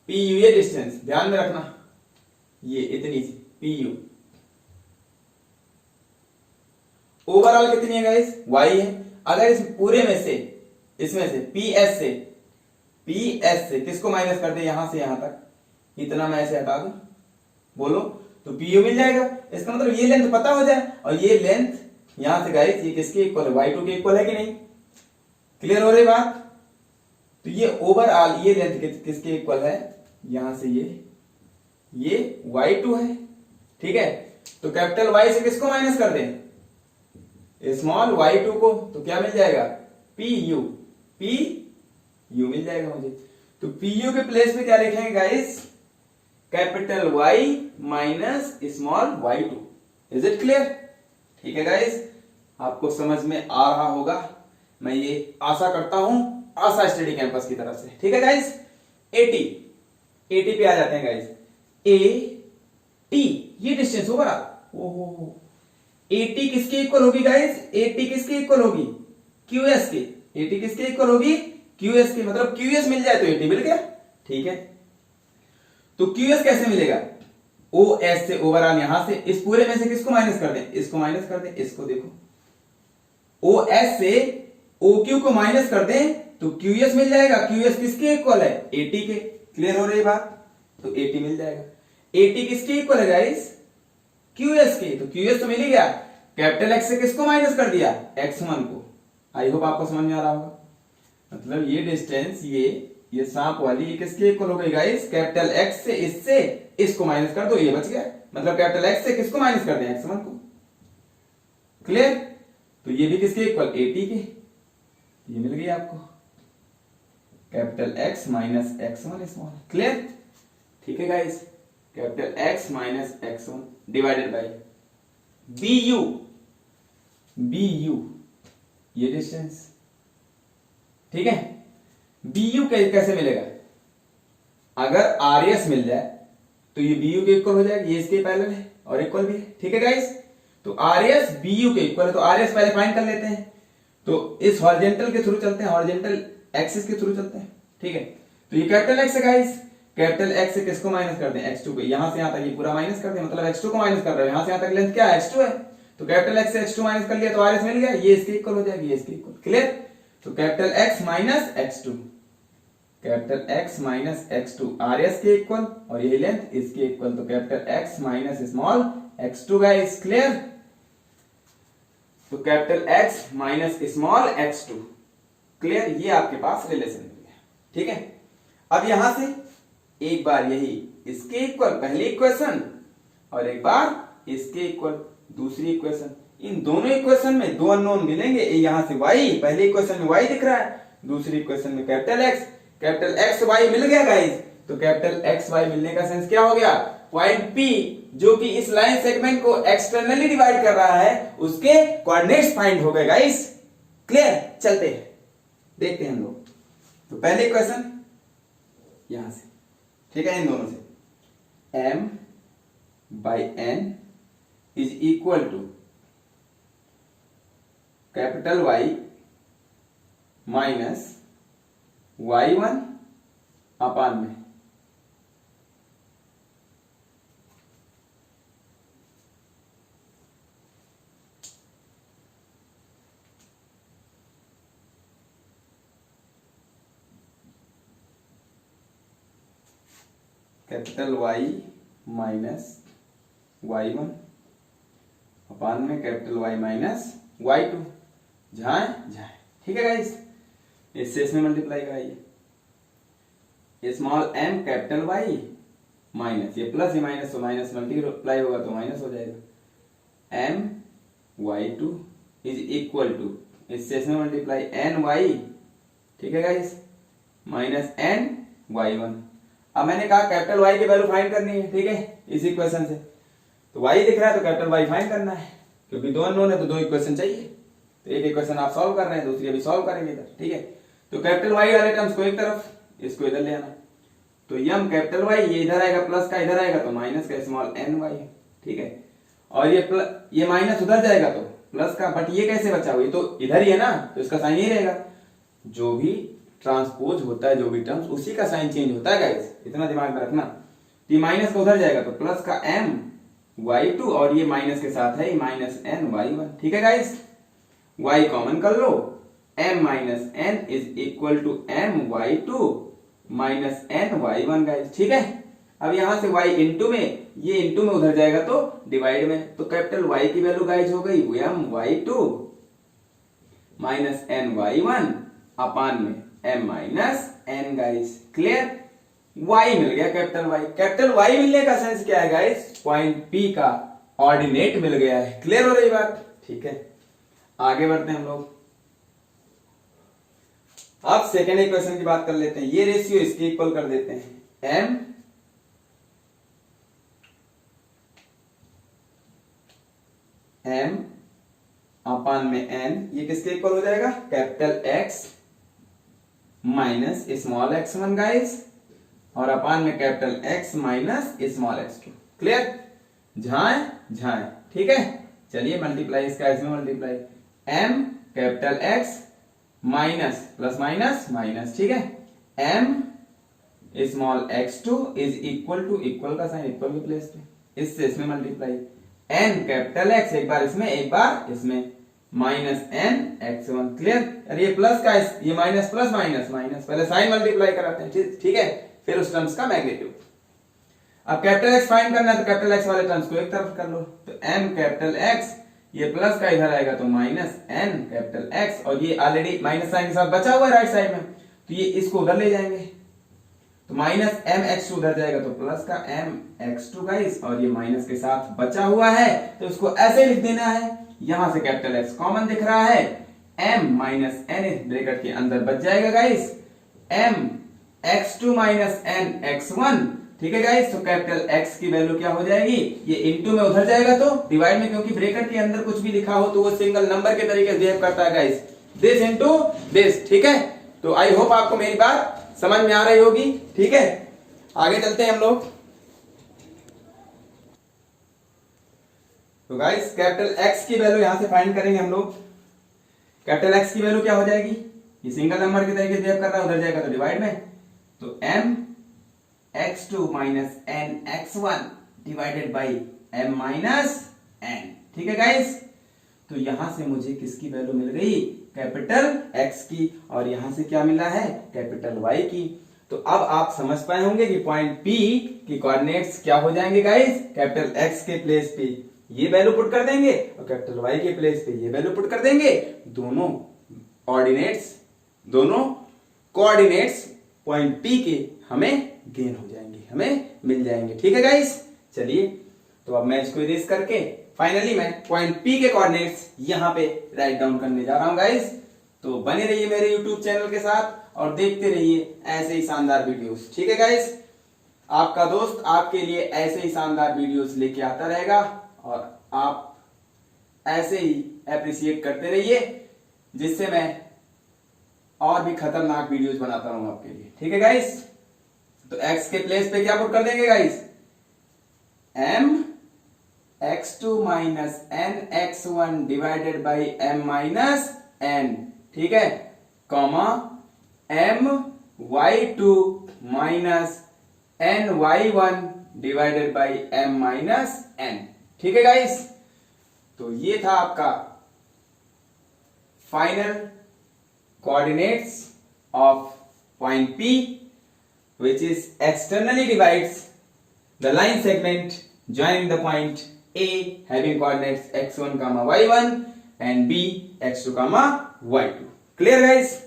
PU ये डिस्टेंस ध्यान में रखना, ये इतनी सी PU, ओवरऑल कितनी है गाइस, Y है। अगर इस पूरे में से, इसमें से PS से किसको माइनस कर दे, यहां से यहां तक, इतना मैं ऐसे हटा दूं, बोलो तो PU मिल जाएगा। इसका मतलब ये लेंथ पता हो जाए, और ये लेंथ यहां से गाइस ये किसके इक्वल है, Y2 के इक्वल है कि नहीं, क्लियर हो रही बात। तो ये ओवरऑल ये लेंथ किसके इक्वल है, यहां से ये Y2 है, ठीक है। तो कैपिटल Y से किसको माइनस कर दें, स्मॉल y2 को, तो क्या मिल जाएगा, PU मिल जाएगा मुझे। तो PU के प्लेस में क्या लिखेंगे guys, capital Y minus small y2, is it clear, ठीक है गाइस, आपको समझ में आ रहा होगा, मैं ये आशा करता हूं, आशा स्टडी कैंपस की तरफ से, ठीक है गाइस। AT पे आ जाते हैं गाइस, AT ये डिस्टेंस होगा, ओहो AT किसके इक्वल होगी गाइस, AT किसके इक्वल होगी, QS के, AT किसके इक्वल होगी, QS के, मतलब QS मिल जाए तो AT मिल गया, ठीक है। तो QS कैसे मिलेगा, OS से, ओवरऑल यहां से इस पूरे में से किसको माइनस कर दें, इसको माइनस कर दें, इसको देखो, OS से OQ को माइनस कर दें तो QS मिल जाएगा, QS किसके इक्वल है, AT के, क्लियर हो रही बात, तो AT मिल जाएगा। AT किसके इक्वल है गाइस, QS के, तो QS तो मिल ही गया, कैपिटल X से किसको माइनस कर दिया, X1 को, आई होप आपको समझ में आ रहा होगा। मतलब ये डिस्टेंस ये सांप वाली ये किसके इक्वल हो गई गाइस, कैपिटल X से इससे इसको माइनस कर दो, ये बच गया, मतलब कैपिटल X से किसको माइनस कर दें, X1 को, क्लियर। तो ये भी किसके इक्वल, AT के, ये मिल गई आपको, capital X minus X1 small, clear, ठीक है guys, capital X minus X1 divided by BU ये डिस्टेंस, ठीक है। BU कैसे मिलेगा, अगर RS मिल जाए तो ये BU के इक्वल हो जाएगा, ये इसके पैरेलल है और इक्वल भी है, ठीक है गाइस। तो RS BU के इक्वल है, तो RS पहले फाइंड कर लेते हैं, तो इस हॉरिजॉन्टल के थ्रू चलते हैं, हॉरिजॉन्टल एक्सिस के थ्रू चलते हैं, ठीक है। तो ये कैपिटल X है गाइस, कैपिटल X से किसको माइनस कर दें, X2 को, यहां से यहां तक ये पूरा माइनस कर दें, मतलब X2 को माइनस कर रहे हैं, यहां से यहां तक लेंथ क्या है, X2 है, तो कैपिटल X से X2 माइनस कर लिया तो RS मिल गया, ये इसके इक्वल हो जाएगी, ये इसके इक्वल, क्लियर। तो capital X minus X2, capital X minus X2 RS के इक्वल, और यही लेंथ इसके इक्वल, तो capital X minus small X2 guys, clear. तो capital X minus small X2, clear, ये आपके पास रिलेशन मिल गया, ठीक है। अब यहां से एक बार यही इसके इक्वल पहली इक्वेशन, और एक बार इसके इक्वल दूसरी इक्वेशन, इन दोनों इक्वेशन में दो अननोन मिलेंगे, यहां से y, पहली इक्वेशन में y दिख रहा है, दूसरी इक्वेशन में capital X, capital X y मिल गया गाइस। तो कैपिटल X y मिलने का सेंस क्या हो गया, पॉइंट P जो कि इस लाइन सेगमेंट को एक्सटर्नली डिवाइड कर रहा है, उसके कोऑर्डिनेट्स फाइंड हो गए गाइस, क्लियर। चलते हैं देखते हैं हम लोग। तो पहले इक्वेशन यहां से, ठीक है, इन दोनों से m by n is equal to capital Y minus y1 upon में capital Y minus y1 upon में कैपिटल Y माइनस y2, जहां जहां, ठीक है गाइस। इससे इसमें मल्टीप्लाई कराइए, small m capital Y minus ये प्लस ये माइनस, तो माइनस मल्टीप्लाई होगा तो माइनस हो जाएगा, m y2 is equal to, इससे इसमें मल्टीप्लाई n y, ठीक है गाइस, माइनस n y1। अब मैंने कहा कैपिटल Y की वैल्यू फाइंड करनी है, ठीक है, इस इक्वेशन से। तो Y दिख रहा है तो कैपिटल Y फाइंड करना है, क्योंकि दो अननोन है तो दो इक्वेशन चाहिए। तो एक इक्वेशन आप सॉल्व कर रहे हैं, दूसरी अभी सॉल्व करेंगे इधर, ठीक है। तो कैपिटल Y वाले टर्म्स को एक तरफ, इसको इधर ले आना। तो यम कैपिटल Y ये इधर आएगा, प्लस का इधर आएगा तो माइनस का स्मॉल n y, ठीक है। और ये माइनस उधर जाएगा तो प्लस का, बट ये कैसे बचा हुआ, ये तो इधर ही है ना, तो इसका साइन यही रहेगा। जो भी ट्रांसपोज होता है, जो भी टर्म्स, उसी का साइन चेंज होता है गाइस, इतना दिमाग में रखना। तो ये माइनस का उधर जाएगा तो प्लस का m y2, और ये माइनस के साथ है माइनस n y1, ठीक है गाइस। y कॉमन कर लो, m minus n is equal to m y2 minus n y1 guys, ठीक है। अब यहां से y इंटू में, ये इंटू में उधर जाएगा तो डिवाइड में, तो कैपिटल Y की वैल्यू गाइस हो गई m y2 minus n y1 upon में m minus n guys, clear. y मिल गया कैपिटल Y। कैपिटल Y मिलने का सेंस क्या है गाइस, पॉइंट P का ऑर्डिनेट मिल गया है, क्लियर हो रही बात, ठीक है। आगे बढ़ते हैं हम लोग। अब सेकेंड इक्वेशन की बात कर लेते हैं। ये रेशियो इसके इक्वल कर देते हैं, m अपान में n, ये किसके इक्वल हो जाएगा, capital X minus small x1 guys, और अपान में capital X minus small x2, clear, जहां जहां, ठीक है। चलिए मल्टीप्लाई इसका इसमें multiply, m capital X minus plus minus minus, ठीक है, m small x2 is equal to, equal का साइन इक्वल के प्लेस पे, इससे इसमें मल्टीप्लाई, n कैपिटल X, एक बार इसमें एक बार इसमें, माइनस n x1, क्लियर। अरे ये प्लस का ये माइनस प्लस माइनस माइनस, पहले साइन मल्टीप्लाई कराते हैं, ठीक है, फिर उस टर्म्स का मैग्नीट्यूड। अब कैपिटल X फाइंड करना है तो कैपिटल X वाले टर्म्स को एक तरफ कर लो, तो m कैपिटल X, ये प्लस का इधर आएगा तो माइनस n कैपिटल X, और ये ऑलरेडी माइनस साइन के साथ बचा हुआ है राइट साइड में, तो ये इसको उधर ले जाएंगे, तो माइनस m x2 उधर जाएगा तो प्लस का m x2 गाइस, और ये माइनस के साथ बचा हुआ है तो इसको ऐसे लिख देना है। यहां से कैपिटल X कॉमन दिख रहा है, m माइनस n इस ब्रैकेट के अंदर बच जाएगा guys, m x2 minus n x1, ठीक है गाइस। तो कैपिटल X की वैल्यू क्या हो जाएगी, ये इनटू में उधर जाएगा तो डिवाइड में, क्योंकि ब्रैकेट के अंदर कुछ भी लिखा हो तो वो सिंगल नंबर के तरीके से बिहेव करता है गाइस, दिस इनटू दिस, ठीक है। तो आई होप आपको मेरी बात समझ में आ रही होगी, ठीक है। आगे चलते हैं हम लोग। तो गाइस कैपिटल X की वैल्यू यहां से फाइंड करेंगे हम लोग। कैपिटल X की वैल्यू क्या हो जाएगी, ये सिंगल नंबर के तरीके से बिहेव कर रहा है, उधर जाएगा तो डिवाइड में, तो m x2 minus n x1 divided by m minus n, ठीक है गाइस। तो यहां से मुझे किसकी वैल्यू मिल गई, कैपिटल X की, और यहां से क्या मिला है, कैपिटल Y की। तो अब आप समझ पाए होंगे कि पॉइंट P की कोऑर्डिनेट्स क्या हो जाएंगे गाइस, कैपिटल X के प्लेस पे ये वैल्यू पुट कर देंगे और कैपिटल Y के प्लेस पे ये वैल्यू पुट कर देंगे। दोनों ऑर्डिनेट्स, दोनों कोऑर्डिनेट्स पॉइंट P के हमें गेन हो जाएंगे, हमें मिल जाएंगे, ठीक है गाइस। चलिए तो अब मैं इसको इरेज करके फाइनली मैं पॉइंट P के कोऑर्डिनेट्स यहां पे राइट डाउन करने जा रहा हूं गाइस। तो बने रहिए मेरे YouTube चैनल के साथ और देखते रहिए ऐसे ही शानदार वीडियोस, ठीक है गाइस। आपका दोस्त आपके लिए ऐसे ही शानदार वीडियोस लेके आता रहेगा और आप ऐसे ही अप्रिशिएट करते रहिए, जिससे मैं और भी खतरनाक वीडियोस बनाता रहूंगा आपके लिए, ठीक है गाइस। तो x के प्लेस पे क्या पुट कर देंगे guys, m x2 minus n x1 divided by m minus n, ठीक है, comma m y2 minus n y1 divided by m minus n, ठीक है गाइस। तो ये था आपका final coordinates of point P which is externally divides the line segment joining the point A having coordinates x1 comma y1 and B x2 comma y2। Clear guys.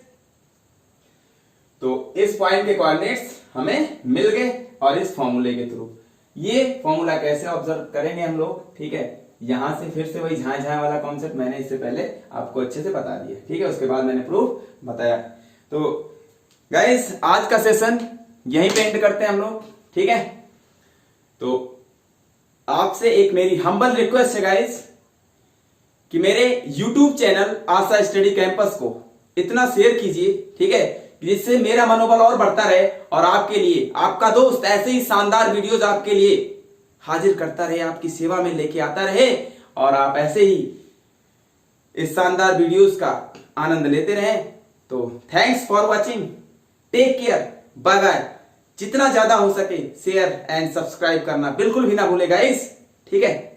तो इस point के coordinates हमें मिल गए और इस फॉर्मूले के थ्रू ये फॉर्मूला कैसे ऑब्जर्व करेंगे हम लोग, ठीक है। यहां से फिर से वही झाए झाए वाला कॉन्सेप्ट मैंने इससे पहले आपको अच्छे से बता दिया, ठीक है, उसके बाद मैंने प्रूफ बताया। तो गाइस आज का सेशन यहीं पे एंड करते हैं हम लोग, ठीक है। तो आपसे एक मेरी हम्बल रिक्वेस्ट है गाइस कि मेरे YouTube चैनल आशा स्टडी कैंपस को इतना शेयर कीजिए, ठीक है, जिससे मेरा मनोबल और बढ़ता रहे और आपके लिए आपका दोस्त ऐसे ही शानदार वीडियोस आपके लिए हाजिर करता रहे, आपकी सेवा में लेके आता रहे और आप ऐसे ही इस शानदार वीडियोस का आनंद लेते रहें। तो thanks for watching, take care, bye bye. जितना ज्यादा हो सके शेयर एंड सब्सक्राइब करना बिल्कुल भी ना भूले गाइस, ठीक है।